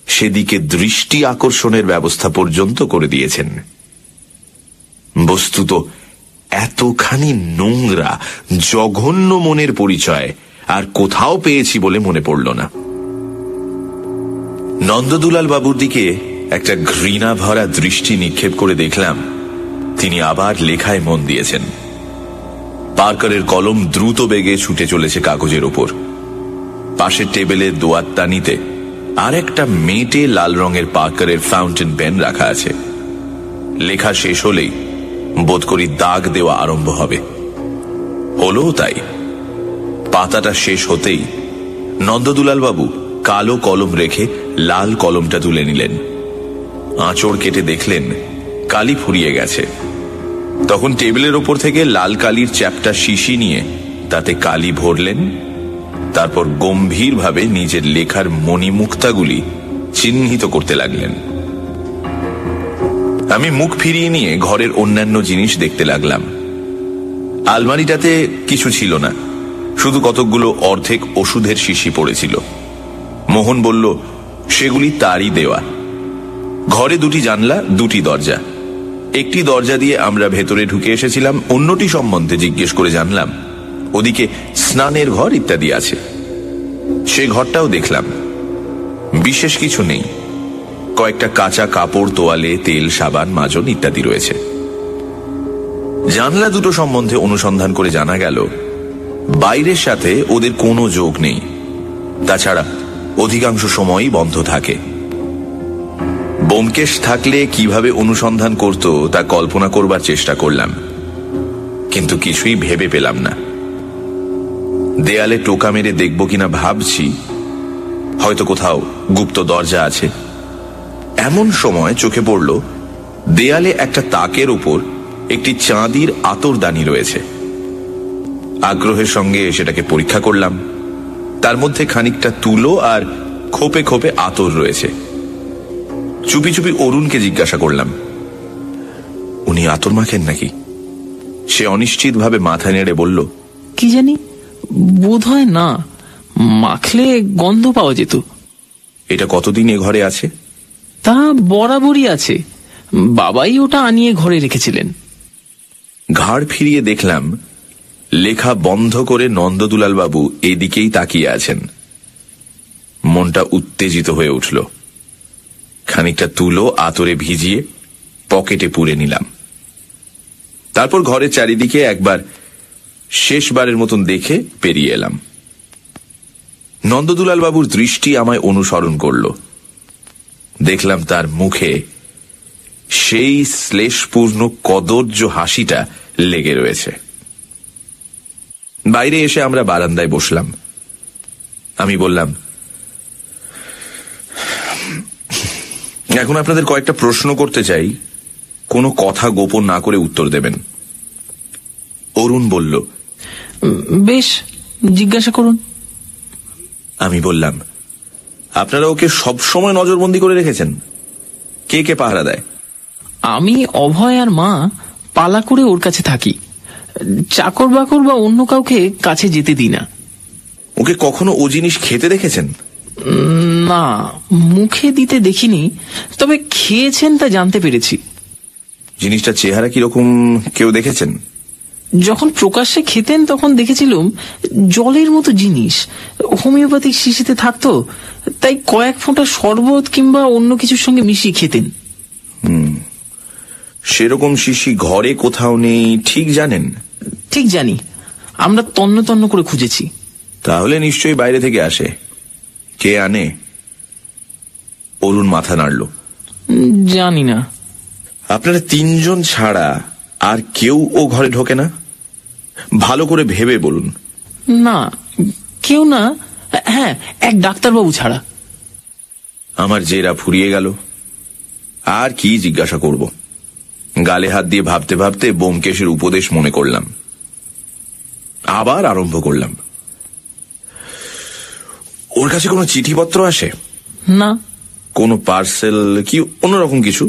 সেদিকে দৃষ্টি আকর্ষণের ব্যবস্থা পর্যন্ত করে দিয়েছেন। বস্তুত এতখানি নোংরা জঘন্য মনের পরিচয় আর কোথাও পেয়েছি বলে মনে পড়ল না। নন্দদুলাল বাবুর দিকে একটা ঘৃণা ভরা দৃষ্টি নিক্ষেপ করে দেখলাম তিনি আবার লেখায় মন দিয়েছেন। পার্কারের কলম দ্রুত বেগে ছুটে চলেছে কাগজের ওপর। পাশের টেবিলে দোয়াত্তানিতে আর একটা মেটে লাল রঙের পার্কারের ফাউন্টেন পেন রাখা আছে। লেখা শেষ হলেই বোধ করি দাগ দেওয়া আরম্ভ হবে। হলো তাই। পাতাটা শেষ হতেই নন্দদুলাল বাবু কালো কলম রেখে লাল কলমটা তুলে নিলেন। আঁচড় কেটে দেখলেন কালি ফুরিয়ে গেছে। তখন টেবিলের ওপর থেকে লাল কালির চ্যাপটা শিশি নিয়ে তাতে কালি ভরলেন। তারপর গম্ভীরভাবে নিজের লেখার মণিমুক্তাগুলি চিহ্নিত করতে লাগলেন। আমি মুখ ফিরিয়ে নিয়ে ঘরের অন্যান্য জিনিস দেখতে লাগলাম। আলমারিটাতে কিছু ছিল না, শুধু কতকগুলো অর্ধেক ওষুধের শিশি পড়েছিল। মোহন বলল সেগুলি তারই দেওয়া। ঘরে 2টি জানলা, 2টি দরজা। একটি দরজা দিয়ে আমরা ভেতরে ঢুকে এসেছিলাম, অন্যটি সম্বন্ধে জিজ্ঞেস করে জানলাম ওদিকে স্নানের ঘর ইত্যাদি আছে। সে ঘরটাও দেখলাম, বিশেষ কিছু নেই। কয়েকটা কাঁচা কাপড়, তোয়ালে, তেল, সাবান, মাজন ইত্যাদি রয়েছে। জানলা দুটো সম্বন্ধে অনুসন্ধান করে জানা গেল বাইরের সাথে ওদের কোনো যোগ নেই, তাছাড়া অধিকাংশ সময়ই বন্ধ থাকে। ব্যোমকেশ থাকলে কিভাবে অনুসন্ধান করত তা কল্পনা করবার চেষ্টা করলাম, কিন্তু কিছুই ভেবে পেলাম না। দেয়ালে টোকা মেরে দেখব কিনা ভাবছি, হয়তো কোথাও গুপ্ত দরজা আছে। এমন সময় চোখে পড়ল দেয়ালে একটা তাকের উপর একটি চাঁদির আতরদানি রয়েছে। আগ্রহের সঙ্গে সেটাকে পরীক্ষা করলাম। তার মধ্যে খানিকটা তুলো আর খোপে খোপে আতর রয়েছে। চুপি চুপি অরুণকে জিজ্ঞাসা করলাম, উনি আতর মাখেন নাকি? সে অনিশ্চিতভাবে মাথা নেড়ে বলল, কি জানি, বোধ হয় না, মাখলে গন্ধ পাওয়া যেত। এটা কতদিন এ ঘরে আছে? তা বরাবরই আছে, বাবাই ওটা আনিয়ে ঘরে রেখেছিলেন। ঘাড় ফিরিয়ে দেখলাম লেখা বন্ধ করে নন্দদুলাল বাবু এদিকেই তাকিয়ে আছেন। মনটা উত্তেজিত হয়ে উঠল। খানিকটা তুলো আতরে ভিজিয়ে পকেটে পুরে নিলাম। তারপর ঘরের চারিদিকে একবার শেষবারের মতন দেখে পেরিয়ে এলাম। নন্দদুলাল বাবুর দৃষ্টি আমায় অনুসরণ করল। দেখলাম তার মুখে সেই শ্লেষপূর্ণ কদর্য হাসিটা লেগে রয়েছে। বাইরে এসে আমরা বারান্দায় বসলাম। আমি বললাম, এখন আপনাদের কয়েকটা প্রশ্ন করতে চাই, কোনো কথা গোপন না করে উত্তর দেবেন। অরুণ বলল, বেশ, জিজ্ঞাসা করুন। আমি বললাম, আপনারা ওকে সবসময় নজরবন্দি করে রেখেছেন? কে কে পাহারা দেয়? আমি, অভয় আর মা পালা করে ওর কাছে থাকি। চাকর বাকর বা অন্য কাউকে কাছে যেতে দিই না। ওকে কখনো ও জিনিস খেতে দেখেছেন? না, মুখে দিতে দেখিনি, তবে খেয়েছেন তা জানতে পেরেছি। জিনিসটা চেহারা কিরকম কেউ দেখেছেন? যখন প্রকাশ্যে খেতেন তখন দেখেছিলাম জলের মতো জিনিস হোমিওপ্যাথিক শিশিতে থাকতো, তাই কয়েক ফোঁটা শরবত কিংবা অন্য কিছুর সঙ্গে মিশিয়ে খেতেন। সেরকম শিশি ঘরে কোথাও নেই ঠিক জানেন? ঠিক জানি, আমরা তন্ন তন্ন করে খুঁজেছি। তাহলে নিশ্চয়ই বাইরে থেকে আসে। কে আনে? অরুণ মাথা নাড়ল। জানি না। আপনারা তিনজন ছাড়া আর কেউ ও ঘরে ঢোকে না? ভালো করে ভেবে বলুন। না, কেউ না। হ্যাঁ, এক ডাক্তারবাবু ছাড়া। আমার জেরা ফুরিয়ে গেল। আর কি জিজ্ঞাসা করব? গালে হাত দিয়ে ভাবতে ভাবতে ব্যোমকেশের উপদেশ মনে করলাম। আবার আরম্ভ করলাম, ওর কাছে কোনো চিঠিপত্র আসে? না। কোনো পার্সেল কি অন্যরকম কিছু?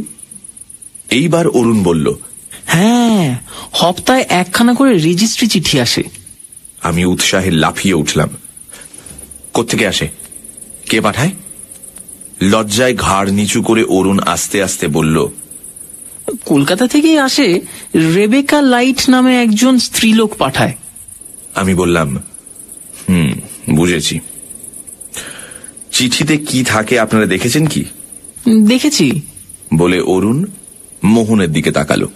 এইবার অরুণ বলল, হ্যাঁ, হপ্তায় একখানা করে রেজিস্ট্রি চিঠি আসে। আমি উৎসাহে লাফিয়ে উঠলাম। কোত্থেকে আসে? কে পাঠায়? লজ্জায় ঘাড় নিচু করে অরুণ আস্তে আস্তে বলল, কলকাতা থেকেই আসে। রেবেকা লাইট নামে একজন স্ত্রীলোক পাঠায়। আমি বললাম, বুঝেছি। চিঠিতে কি থাকে আপনারা দেখেছেন কি? দেখেছি বলে অরুণ মোহনের দিকে তাকালো।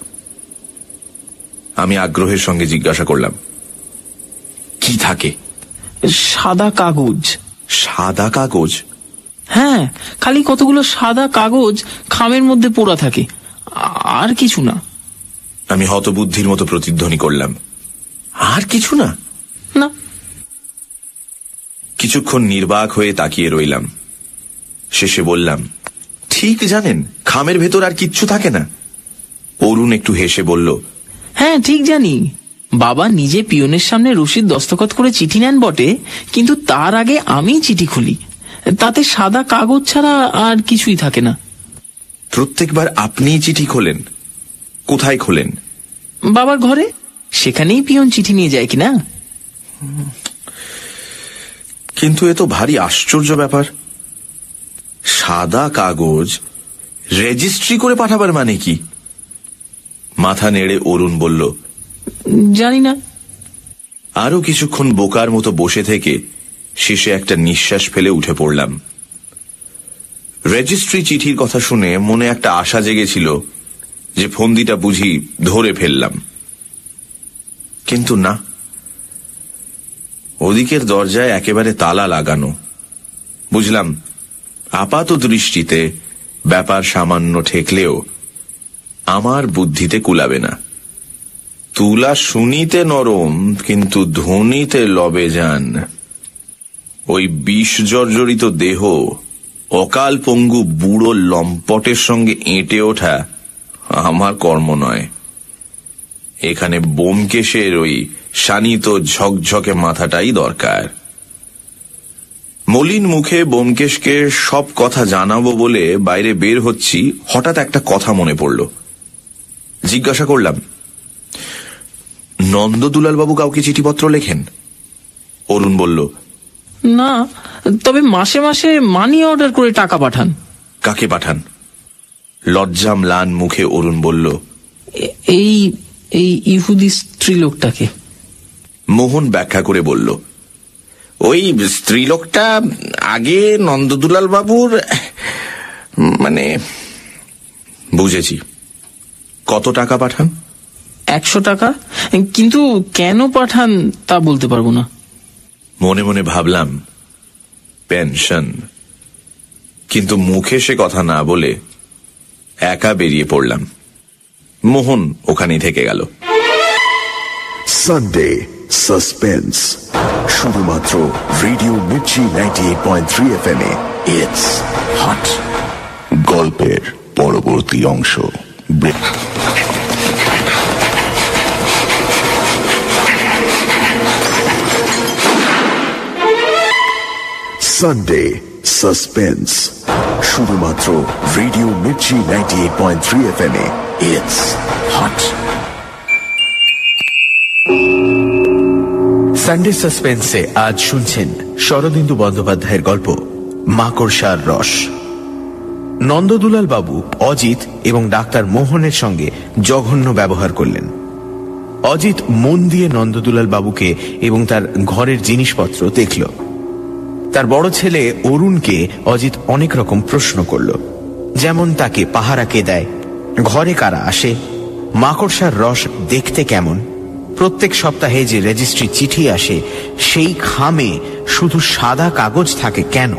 আমি আগ্রহের সঙ্গে জিজ্ঞাসা করলাম, কি থাকে? সাদা কাগজ। সাদা কাগজ? হ্যাঁ, খালি কতগুলো সাদা কাগজ খামের মধ্যে পোড়া থাকে, আর কিছু না। আমি হতবুদ্ধির মতো প্রতিধ্বনি করলাম, আর কিছু না? না। কিছুক্ষণ নির্বাক হয়ে তাকিয়ে রইলাম। শেষে বললাম, ঠিক জানেন খামের ভেতর আর কিচ্ছু থাকে না? অরুণ একটু হেসে বলল, হ্যাঁ, ঠিক জানি। বাবা নিজে পিয়নের সামনে রসিদ দস্তখত করে চিঠি নেন বটে, কিন্তু তার আগে আমি চিঠি খুলি। তাতে সাদা কাগজ ছাড়া আর কিছুই থাকে না। প্রত্যেকবার আপনিই চিঠি খোলেন? কোথায় খোলেন? বাবার ঘরে, সেখানেই পিয়ন চিঠি নিয়ে যায় কিনা। কিন্তু এ তো ভারী আশ্চর্য ব্যাপার। সাদা কাগজ রেজিস্ট্রি করে পাঠাবার মানে কি? মাথা নেড়ে অরুণ বলল, জানি না। আরো কিছুক্ষণ বোকার মতো বসে থেকে শেষে একটা নিঃশ্বাস ফেলে উঠে পড়লাম। রেজিস্ট্রি চিঠির কথা শুনে মনে একটা আশা জেগেছিল যে ফন্দিটা বুঝি ধরে ফেললাম, কিন্তু না। ওদিকের দরজায় একেবারে তালা লাগানো। বুঝলাম আপাত দৃষ্টিতে ব্যাপার সামান্য ঠেকলেও আমার বুদ্ধিতে কুলাবে না। তুলা শুনিতে নরম, কিন্তু ধ্বনিতে লবে যান। ওই বিষ জর্জরিত দেহ অকাল পঙ্গু বুড়ো লম্পটের সঙ্গে এঁটে ওঠা আমার কর্ম নয়। এখানে ব্যোমকেশের ওই শানিত ঝকঝকে মাথাটাই দরকার। মলিন মুখে ব্যোমকেশকে সব কথা জানাবো বলে বাইরে বের হচ্ছি, হঠাৎ একটা কথা মনে পড়ল। জিজ্ঞাসা করলাম, নন্দদুলাল বাবু কাউকে চিঠিপত্র লেখেন? অরুণ বলল, না, তবে মাসে মাসে মানি অর্ডার করে টাকা পাঠান। কাকে পাঠান? লজ্জা ম্লান মুখে অরুণ বলল, এই এই ইহুদি স্ত্রীলোকটাকে। মোহন ব্যাখ্যা করে বলল, ওই স্ত্রীলোকটা আগে নন্দদুলাল বাবুর, মানে বুঝেছি। কত টাকা পাঠান? 100 টাকা, কিন্তু কেন পাঠান তা বলতে পারবো না। মনে মনে ভাবলাম পেনশন, কিন্তু মুখে সে কথা না বলে একা বেরিয়ে পড়লাম। মোহন ওখানেই থেকে গেল। সানডে সাসপেন্স, শুধুমাত্র রেডিও মির্চি 98.3 FM এ। It's hot. গল্পের পরবর্তী অংশ। সানডে সাসপেন্স, শুধুমাত্র রেডিও মির্চি 98.3 FM এ। It's hot. সানডে সাসপেন্সে আজ শুনছেন শরদিন্দু বন্দ্যোপাধ্যায়ের গল্প মাকড়সার রস। নন্দদুলাল বাবু অজিত এবং ডাক্তার মোহনের সঙ্গে জঘন্য ব্যবহার করলেন। অজিত মন দিয়ে নন্দদুলাল বাবুকে এবং তার ঘরের জিনিসপত্র দেখল। তার বড় ছেলে অরুণকে অজিত অনেক রকম প্রশ্ন করল, যেমন তাকে পাহারা কে দেয়, ঘরে কারা আসে, মাকড়সার রস দেখতে কেমন, প্রত্যেক সপ্তাহে যে রেজিস্ট্রি চিঠি আসে সেই খামে শুধু সাদা কাগজ থাকে কেন,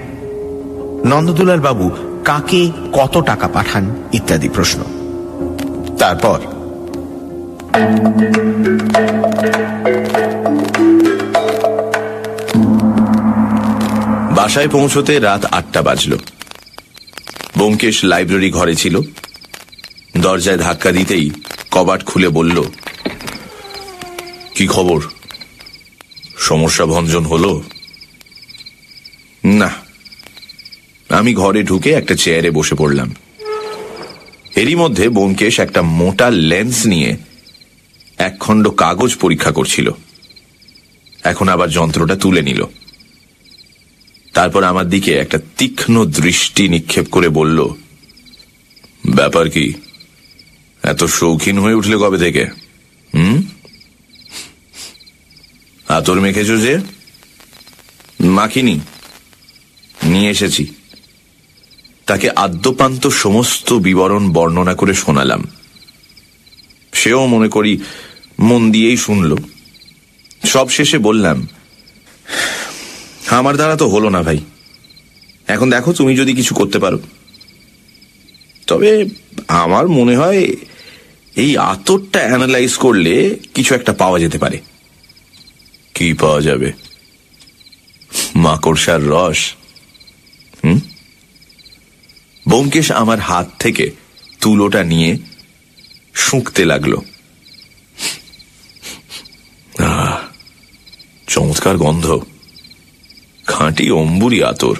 নন্দদুলাল বাবু কাকে কত টাকা পাঠান ইত্যাদি প্রশ্ন। তারপর বাসায় পৌঁছতে রাত 8টা বাজল। ব্যোমকেশ লাইব্রেরি ঘরে ছিল। দরজায় ধাক্কা দিতেই কবাট খুলে বলল, কি খবর? সমস্যা ভঞ্জন হলো? না। আমি ঘরে ঢুকে একটা চেয়ারে বসে পড়লাম। এরই মধ্যে ব্যোমকেশ একটা মোটা লেন্স নিয়ে একখণ্ড কাগজ পরীক্ষা করছিল। এখন আবার যন্ত্রটা তুলে নিল। তারপর আমার দিকে একটা তীক্ষ্ণ দৃষ্টি নিক্ষেপ করে বলল, ব্যাপার কি? এত শৌখিন হয়ে উঠলে কবে থেকে? আতর মেখেছ যে? মাখিনি, নিয়ে এসেছি। তাকে আদ্যপান্ত সমস্ত বিবরণ বর্ণনা করে শোনালাম। সেও মনে করি মন দিয়েই শুনল। সব শেষে বললাম, আমার দ্বারা তো হলো না ভাই, এখন দেখো তুমি যদি কিছু করতে পারো। তবে আমার মনে হয় এই আতরটা অ্যানালাইজ করলে কিছু একটা পাওয়া যেতে পারে। কি পাওয়া যাবে? মাকড়সার রস। ব্যোমকেশ আমার হাত থেকে তুলোটা নিয়ে শুঁকতে লাগলো। চমৎকার গন্ধ, খাঁটি অম্বুরি আতর।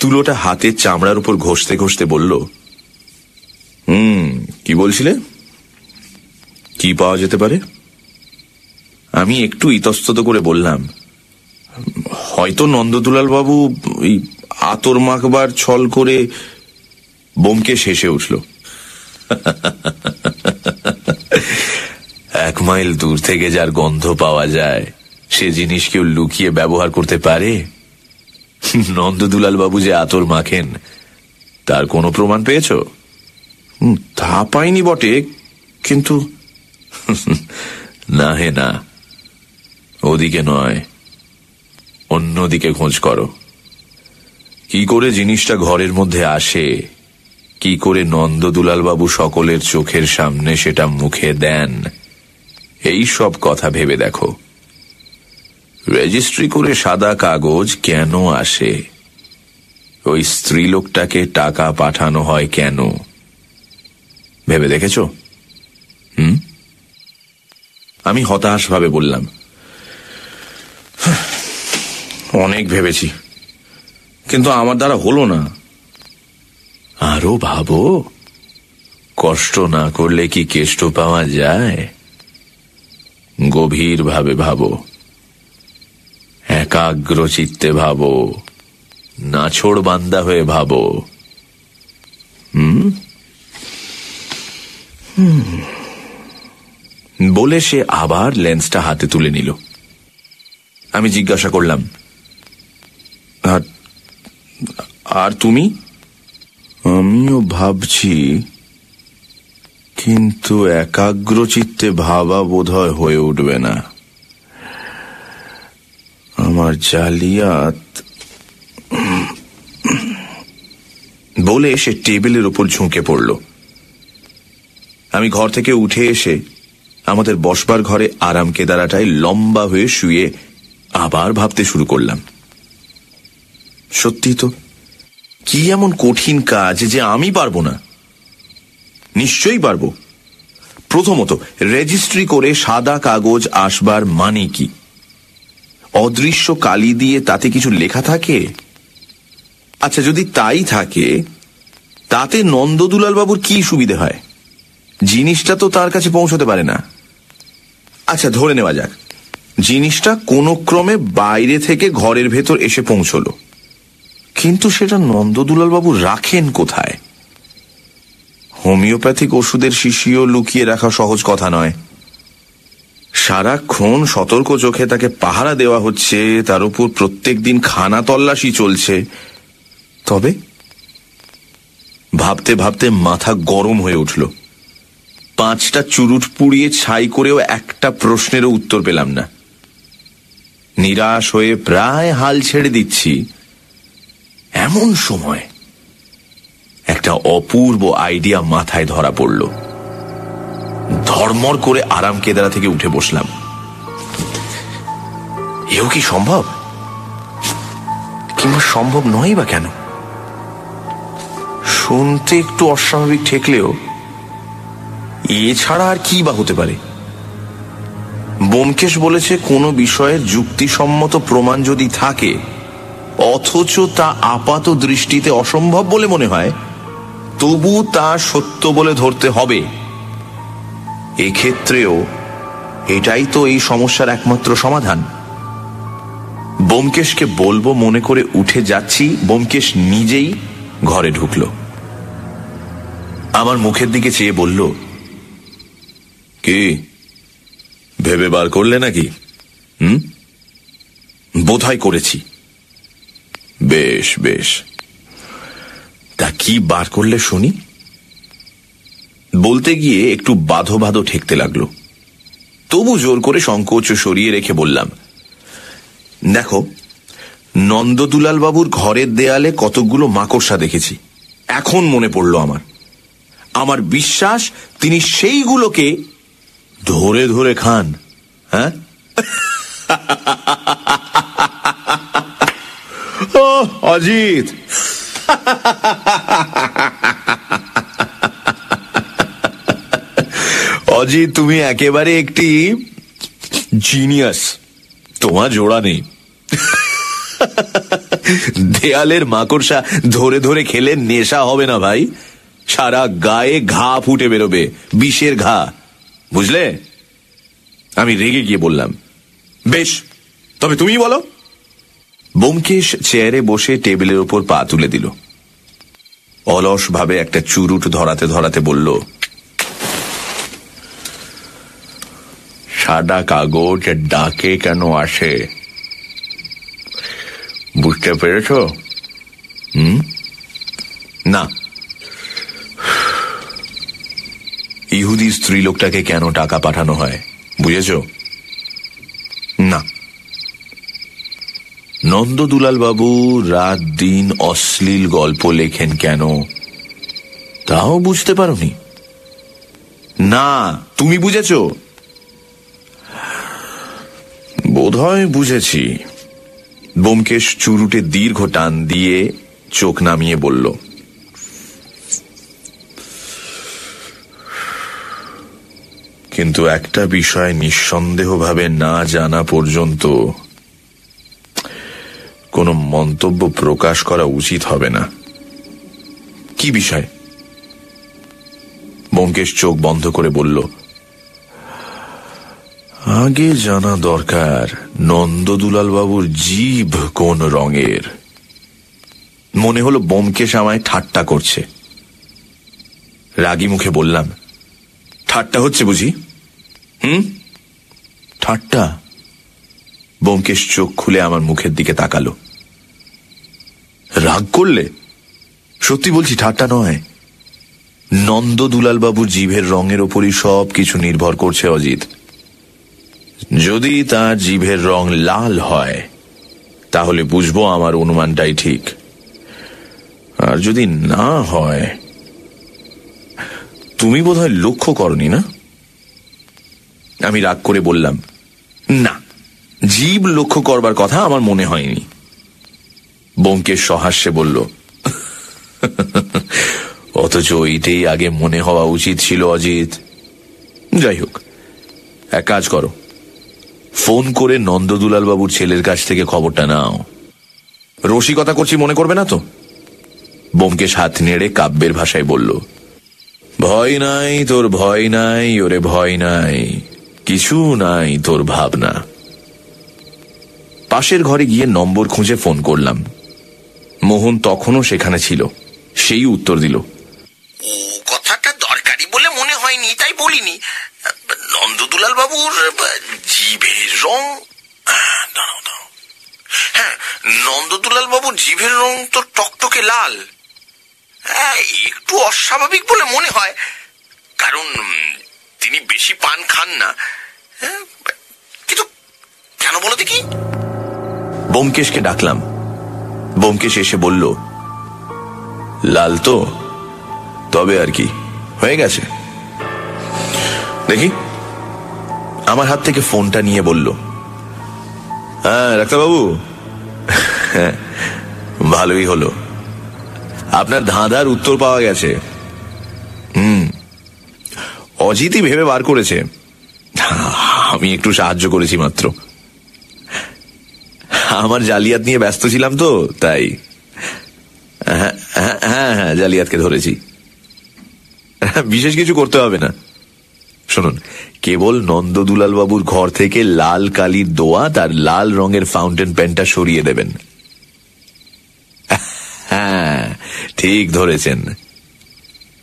তুলোটা হাতের চামড়ার উপর ঘষতে ঘষতে বলল, কি বলছিলে? কি পাওয়া যেতে পারে? আমি একটু ইতস্তত করে বললাম, হয়তো নন্দদুলাল বাবু এই আতর মাখবার ছল করে। ব্যোমকেশ হেসে উঠল। 1 মাইল দূর থেকে যার গন্ধ পাওয়া যায় সে জিনিস কেউ লুকিয়ে ব্যবহার করতে পারে? নন্দদুলাল বাবু যে আতর মাখেন তার কোনো প্রমাণ পেয়েছ? তা পাইনি বটে, কিন্তু না হে না, ওদিকে নয়, অন্যদিকে খোঁজ করো। কি করে জিনিসটা ঘরের মধ্যে আসে, কি করে নন্দদুলাল বাবু সকলের চোখের সামনে সেটা মুখে দেন, এই সব কথা ভেবে দেখো। রেজিস্ট্রি করে সাদা কাগজ কেন আসে? ওই স্ত্রীলোকটাকে টাকা পাঠানো হয় কেন ভেবে দেখেছো? আমি হতাশভাবে বললাম, অনেক ভেবেছি, কিন্তু আমার দ্বারা হলো না। আরো ভাবো, কষ্ট না করলে কি কেষ্ট পাওয়া যায়? গভীরভাবে ভাবো, একাগ্র চিত্তে ভাবো, নাছোড় বান্দা হয়ে ভাবো। বলে সে আবার লেন্সটা হাতে তুলে নিল। আমি জিজ্ঞাসা করলাম, আর তুমি? আমিও ভাবছি, কিন্তু একাগ্র চিত্তে ভাবা বোধহয় হয়ে উঠবে না। আমার জালিয়াত। বলে সে টেবিলের উপর ঝুঁকে পড়ল। আমি ঘর থেকে উঠে এসে আমাদের বসবার ঘরে আরাম কেদারাটায় লম্বা হয়ে শুয়ে আবার ভাবতে শুরু করলাম। সত্যি তো, কি এমন কঠিন কাজ যে আমি পারবো না? নিশ্চয়ই পারবো। প্রথমত, রেজিস্ট্রি করে সাদা কাগজ আসবার মানে কি? অদৃশ্য কালি দিয়ে তাতে কিছু লেখা থাকে? আচ্ছা, যদি তাই থাকে, তাতে নন্দদুলাল বাবুর কি সুবিধে হয়? জিনিসটা তো তার কাছে পৌঁছতে পারে না। আচ্ছা, ধরে নেওয়া যাক জিনিসটা কোনো ক্রমে বাইরে থেকে ঘরের ভেতর এসে পৌঁছলো, কিন্তু সেটা নন্দদুলাল বাবু রাখেন কোথায়? হোমিওপ্যাথিক ওষুধের শিশিও লুকিয়ে রাখা সহজ কথা নয়। সারাক্ষণ সতর্ক চোখে তাকে পাহারা দেওয়া হচ্ছে, তার উপর প্রত্যেক দিন খানা তল্লাশি চলছে। তবে ভাবতে ভাবতে মাথা গরম হয়ে উঠল। 5টা চুরুট পুড়িয়ে ছাই করেও একটা প্রশ্নেরও উত্তর পেলাম না। নিরাশ হয়ে প্রায় হাল ছেড়ে দিচ্ছি, এমন সময় একটা অপূর্ব আইডিয়া মাথায় ধরা পড়ল। ধর্মর করে আরাম কেদারা থেকে উঠে বসলাম। এও কি সম্ভব? কিংবা সম্ভব নয় বা কেন? শুনতে একটু অস্বাভাবিক ঠেকলেও এছাড়া আর কি বা হতে পারে? ব্যোমকেশ বলেছে, কোনো বিষয়ের যুক্তিসম্মত প্রমাণ যদি থাকে, অথচ তা আপাত দৃষ্টিতে অসম্ভব বলে মনে হয়, তবু তা সত্য বলে ধরতে হবে। এক্ষেত্রেও এটাই তো এই সমস্যার একমাত্র সমাধান। ব্যোমকেশকে বলবো মনে করে উঠে যাচ্ছি, ব্যোমকেশ নিজেই ঘরে ঢুকলো। আমার মুখের দিকে চেয়ে বলল, কি ভেবে বার করলে নাকি? বোধহয় করেছি। বেশ বেশ, তা কি বার করলে শুনি? বলতে গিয়ে একটু বাঁধো বাঁধো ঠেকতে লাগলো। তবু জোর করে সংকোচ সরিয়ে রেখে বললাম, দেখো, নন্দদুলাল বাবুর ঘরের দেয়ালে কতগুলো মাকড়সা দেখেছি। এখন মনে পড়ল আমার বিশ্বাস তিনি সেইগুলোকে ধরে ধরে খান। হ্যাঁ, ও অজিত, অজিত, তুমি একেবারে একটি জিনিয়াস। তোমার জোড়া নেই। দেয়ালের মাকড়সা ধরে ধরে খেলে নেশা হবে না ভাই, সারা গায়ে ঘা ফুটে বেরোবে, বিষের ঘা, বুঝলে? আমি রেগে গিয়ে বললাম, বেশ, তবে তুমি বলো। ব্যোমকেশ চেয়ারে বসে টেবিলের উপর পা তুলে দিল। অলস ভাবে একটা চুরুট ধরাতে ধরাতে বলল, সাদা কাগজ ডাকে কেন আসে বুঝতে পেরেছ? না। ইহুদি স্ত্রীলোকটাকে কেন টাকা পাঠানো হয় বুঝেছ? না। নন্দদুলাল বাবু রাত দিন অশ্লীল গল্প লেখেন কেন তাও বুঝতে পারোনি? না। তুমি বুঝেছ? বোধহয় বুঝেছি। ব্যোমকেশ চুরুটে দীর্ঘ টান দিয়ে চোখ নামিয়ে বলল, কিন্তু একটা বিষয় নিঃসন্দেহভাবে না জানা পর্যন্ত কোনো মন্তব্য প্রকাশ করা উচিত হবে না। কি বিষয়? ব্যোমকেশ চোখ বন্ধ করে বলল, আগে জানা দরকার নন্দদুলাল বাবুর জিভ কোন রঙের। মনে হলো ব্যোমকেশ আমায় ঠাট্টা করছে। রাগী মুখে বললাম, ঠাট্টা হচ্ছে বুঝি? ঠাট্টা? ব্যোমকেশ চোখ খুলে আমার মুখের দিকে তাকালো। রাগ করলে? সত্যি বলছি, ঠাট্টা নয়। নন্দদুলাল বাবুর জিভের রঙের ওপরই সব কিছু নির্ভর করছে অজিত। যদি তার জিভের রং লাল হয় তাহলে বুঝবো আমার অনুমানটাই ঠিক, আর যদি না হয়, তুমি বোধহয় লক্ষ্য করনি না? আমি রাগ করে বললাম, না, জীব লক্ষ্য করবার কথা আমার মনে হয়নি। ব্যোমকেশ সহাস্যে বলল, অথচ এইটাই আগে মনে হওয়া উচিত ছিল অজিত। যাই হোক, এক কাজ করো, ফোন করে নন্দদুলাল বাবুর ছেলের কাছ থেকে খবরটা নাও। রসিকতা করছি মনে করবে না তো? ব্যোমকেশ হাত নেড়ে কাব্যের ভাষায় বলল, ভয় নাই তোর, ভয় নাই ওরে, ভয় নাই, কিছু নাই তোর ভাবনা। পাশের ঘরে গিয়ে নম্বর খুঁজে ফোন করলাম। মোহন তখনও সেখানে ছিল। সেই উত্তর দিল, ও কথাটা দরকারি বলে মনে হয়নি, তাই বলিনি। নন্দদুলাল বাবুর জিভের রং, হ্যাঁ, নন্দদুলাল বাবুর জিভের রং তো টকটকে লাল। একটু অস্বাভাবিক বলে মনে হয়, কারণ তিনি বেশি পান খান না। কিন্তু কেন বলো দেখি? ব্যোমকেশকে ডাকলাম। ব্যোমকেশ এসে বলল, লাল তো, তবে আর কি, হয়ে গেছে। দেখি। আমার হাত থেকে ফোনটা নিয়ে বলল, হ্যাঁ ডাক্তারবাবু, ভালোই হলো, আপনার ধাঁধার উত্তর পাওয়া গেছে। অজিতই ভেবে বার করেছে, আমি একটু সাহায্য করেছি মাত্র। আমার জালিয়াত নিয়ে ব্যস্ত ছিলাম তো, তাই। হ্যাঁ হ্যাঁ হ্যাঁ, জালিয়াতকে ধরেছি। বিশেষ কিছু করতে হবে না। শুনুন, কেবল নন্দদুলাল বাবুর ঘর থেকে লাল কালির দোয়াত আর লাল রঙের ফাউন্টেন পেনটা সরিয়ে দেবেন। হ্যাঁ, ঠিক ধরেছেন।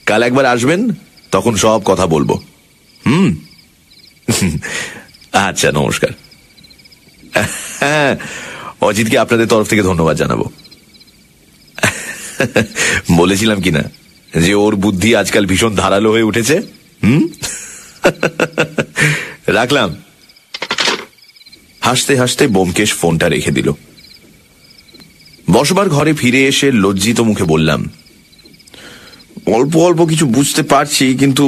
কাল একবার আসবেন, তখন সব কথা বলবো। আচ্ছা, নমস্কার। হ্যাঁ, অজিতকে আপনাদের তরফ থেকে ধন্যবাদ জানাবো। বলেছিলাম কিনা যে ওর বুদ্ধি আজকাল ভীষণ ধারালো হয়ে উঠেছে। রাখলাম। হাসতে হাসতে ব্যোমকেশ ফোনটা রেখে দিল। বসবার ঘরে ফিরে এসে লজ্জিত মুখে বললাম, অল্প অল্প কিছু বুঝতে পারছি, কিন্তু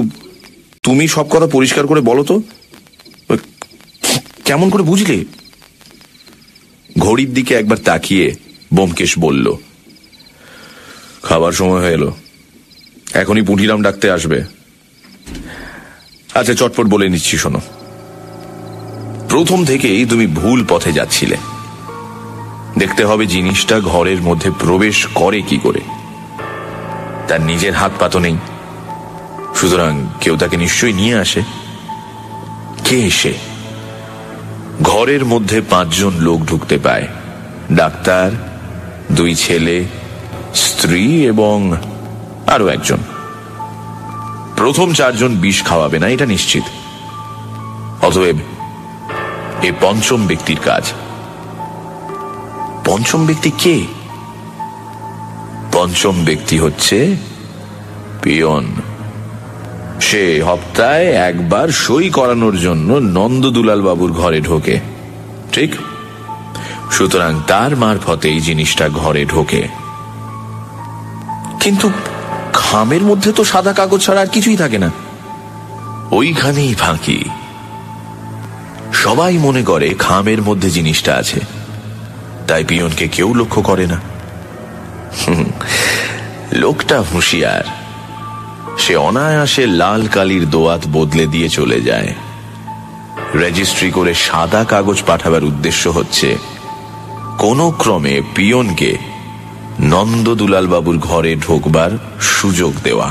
তুমি সব কথা পরিষ্কার করে বলো তো, কেমন করে বুঝলে? ঘড়ির দিকে একবার তাকিয়ে ব্যোমকেশ বলল, খাবার সময় হয়ে এলো, এখনই পুঁটিরাম ডাকতে আসবে। আচ্ছা, চটপট বলে নিচ্ছি, শোনো। প্রথম থেকেই তুমি ভুল পথে যাচ্ছিলে। দেখতে হবে জিনিসটা ঘরের মধ্যে প্রবেশ করে কি করে। তার নিজের হাত পা তো নেই, সুতরাং কেউ তাকে নিশ্চয়ই নিয়ে আসে। কে এসে? ঘরের মধ্যে 5 জন লোক ঢুকতে পায়, ডাক্তার, 2 ছেলে, স্ত্রী এবং আরো একজন। প্রথম 4 জন বিষ খাওয়াবে না, এটা নিশ্চিত। অতএব এ পঞ্চম ব্যক্তির কাজ। পঞ্চম ব্যক্তি কে? পঞ্চম ব্যক্তি হচ্ছে পিয়ন। সে হপ্তায় একবার সই করানোর জন্য নন্দদুলাল বাবুর ঘরে ঢোকে, ঠিক? সুতরাং তার মারফতেই জিনিসটা ঘরে ঢোকে। কিন্তু খামের মধ্যে তো সাদা কাগজ ছাড়া আর কিছুই থাকে না। ওইখানেই ফাঁকি। সবাই মনে করে খামের মধ্যে জিনিসটা আছে, তাই পিয়নকে কেউ লক্ষ্য করে না। লোকটা হুঁশিয়ার। সে অনায়াসে লাল কালির দোয়াত বদলে দিয়ে চলে যায়। রেজিস্ট্রি করে সাদা কাগজ পাঠাবার উদ্দেশ্য হচ্ছে কোন ক্রমে পিয়নকে নন্দদুলাল বাবুর ঘরে ঢোকবার সুযোগ দেওয়া।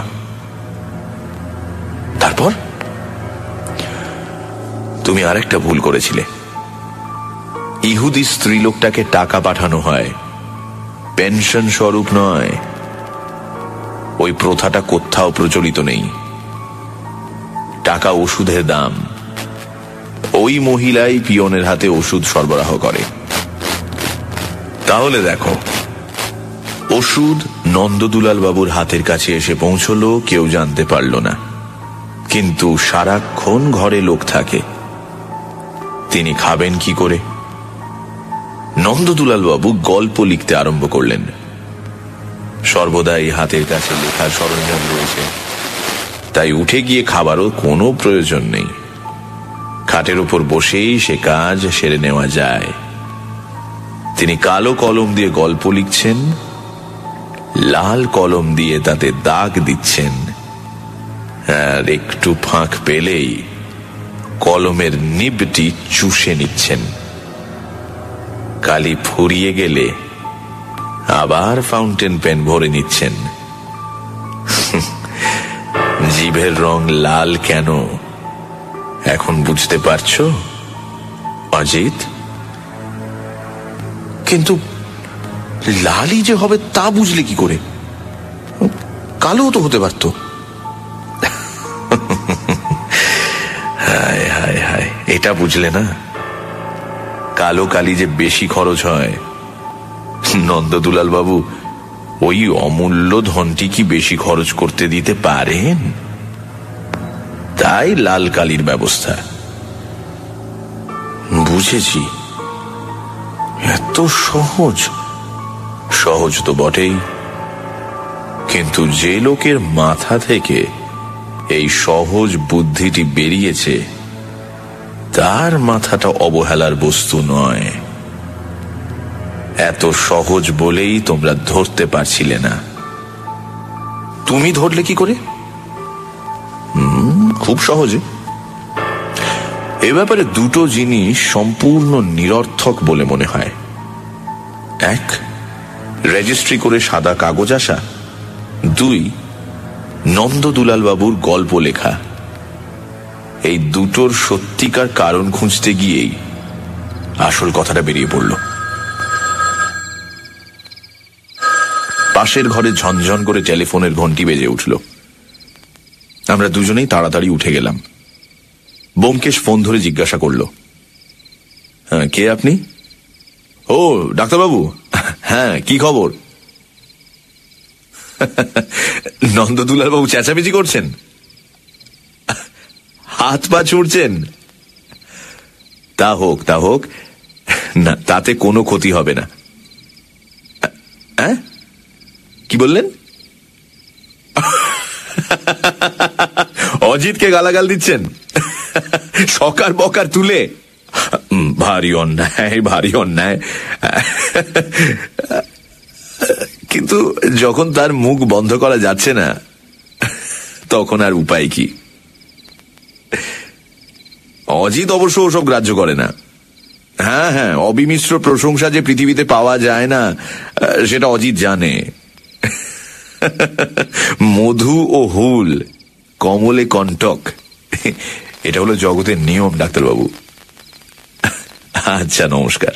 তারপর তুমি আরেকটা ভুল করেছিলে। ইহুদি স্ত্রীলোকটাকে টাকা পাঠানো হয়, পেনশন স্বরূপ নয়। ওই প্রথাটা কোথাও প্রচলিত নেই। টাকা ওষুধের দাম। ওই মহিলাই পিয়নের হাতে ওষুধ সরবরাহ করে। তাহলে দেখো, ওষুধ নন্দদুলাল বাবুর হাতের কাছে এসে পৌঁছলো, কেউ জানতে পারল না। কিন্তু সারাক্ষণ ঘরে লোক থাকে, তিনি খাবেন কি করে? নন্দদুলাল বাবু গল্প লিখতে আরম্ভ করলেন। সর্বদাই হাতের কাছে লেখার সরঞ্জাম রয়েছে, তাই উঠে গিয়ে খাবারও কোনো প্রয়োজন নেই। খাটের উপর বসেই সে কাজ সেরে নেওয়া যায়। তিনি কালো কলম দিয়ে গল্প লিখছেন, লাল কলম দিয়ে তাতে দাগ দিচ্ছেন, আর একটু ফাঁক পেলেই কলমের নিবটি চুষে নিচ্ছেন। কালি ফুরিয়ে গেলে আবার ফাউন্টেন পেন ভরে নিচ্ছেন। জিভের রং লাল কেন এখন বুঝতে পারছো অজিত? কিন্তু লালই যে হবে তা বুঝলে কি করে? কালো তো হতে পারত। হায় হায় হায়, এটা বুঝলে না? কালো কালি যে বেশি খরচ হয়। নন্দদুলাল বাবু ওই অমূল্য ধনটি কি বেশি খরচ করতে দিতে পারেন? তাই লাল কালির ব্যবস্থা। বুঝেছি, এত সহজ। সহজ তো বটেই, কিন্তু যে লোকের মাথা থেকে এই সহজ বুদ্ধিটি বেরিয়েছে তার মাথাটা অবহেলার বস্তু নয়। এত সহজ বলেই তোমরা ধরতে পারছিলে না। তুমি ধরলে কি করে? খুব সহজে। এ ব্যাপারে দুটো জিনিস সম্পূর্ণ নিরর্থক বলে মনে হয়। এক, রেজিস্ট্রি করে সাদা কাগজ আসা। দুই, নন্দদুলাল বাবুর গল্প লেখা। এই দুটোর সত্যিকার কারণ খুঁজতে গিয়েই আসল কথাটা বেরিয়ে পড়ল। পাশের ঘরে ঝনঝন করে টেলিফোনের ঘন্টি বেজে উঠল। আমরা দুজনেই তাড়াতাড়ি উঠে গেলাম। ব্যোমকেশ ফোন ধরে জিজ্ঞাসা করল, হ্যাঁ কে আপনি? ও ডাক্তারবাবু, হ্যাঁ কি খবর? নন্দদুলাল বাবু চেঁচামেচি করছেন, হাত পা ছুড়ছেন? তা হোক তা হোক, না তাতে কোনো ক্ষতি হবে না। কি বললেন? অজিতকে গালাগাল দিচ্ছেন সকার বকার তুলে? ভারী অন্যায়, ভারী অন্যায়। কিন্তু যখন তার মুখ বন্ধ করা যাচ্ছে না তখন আর উপায় কি? অজিত অবশ্য ওসব গ্রাহ্য করে না। হ্যাঁ হ্যাঁ, অবিমিশ্র প্রশংসা যে পৃথিবীতে পাওয়া যায় না সেটা অজিত জানে। মধু ও হুল, কমলে কণ্টক, এটা হলো জগতের নিয়ম ডাক্তারবাবু। আচ্ছা, নমস্কার।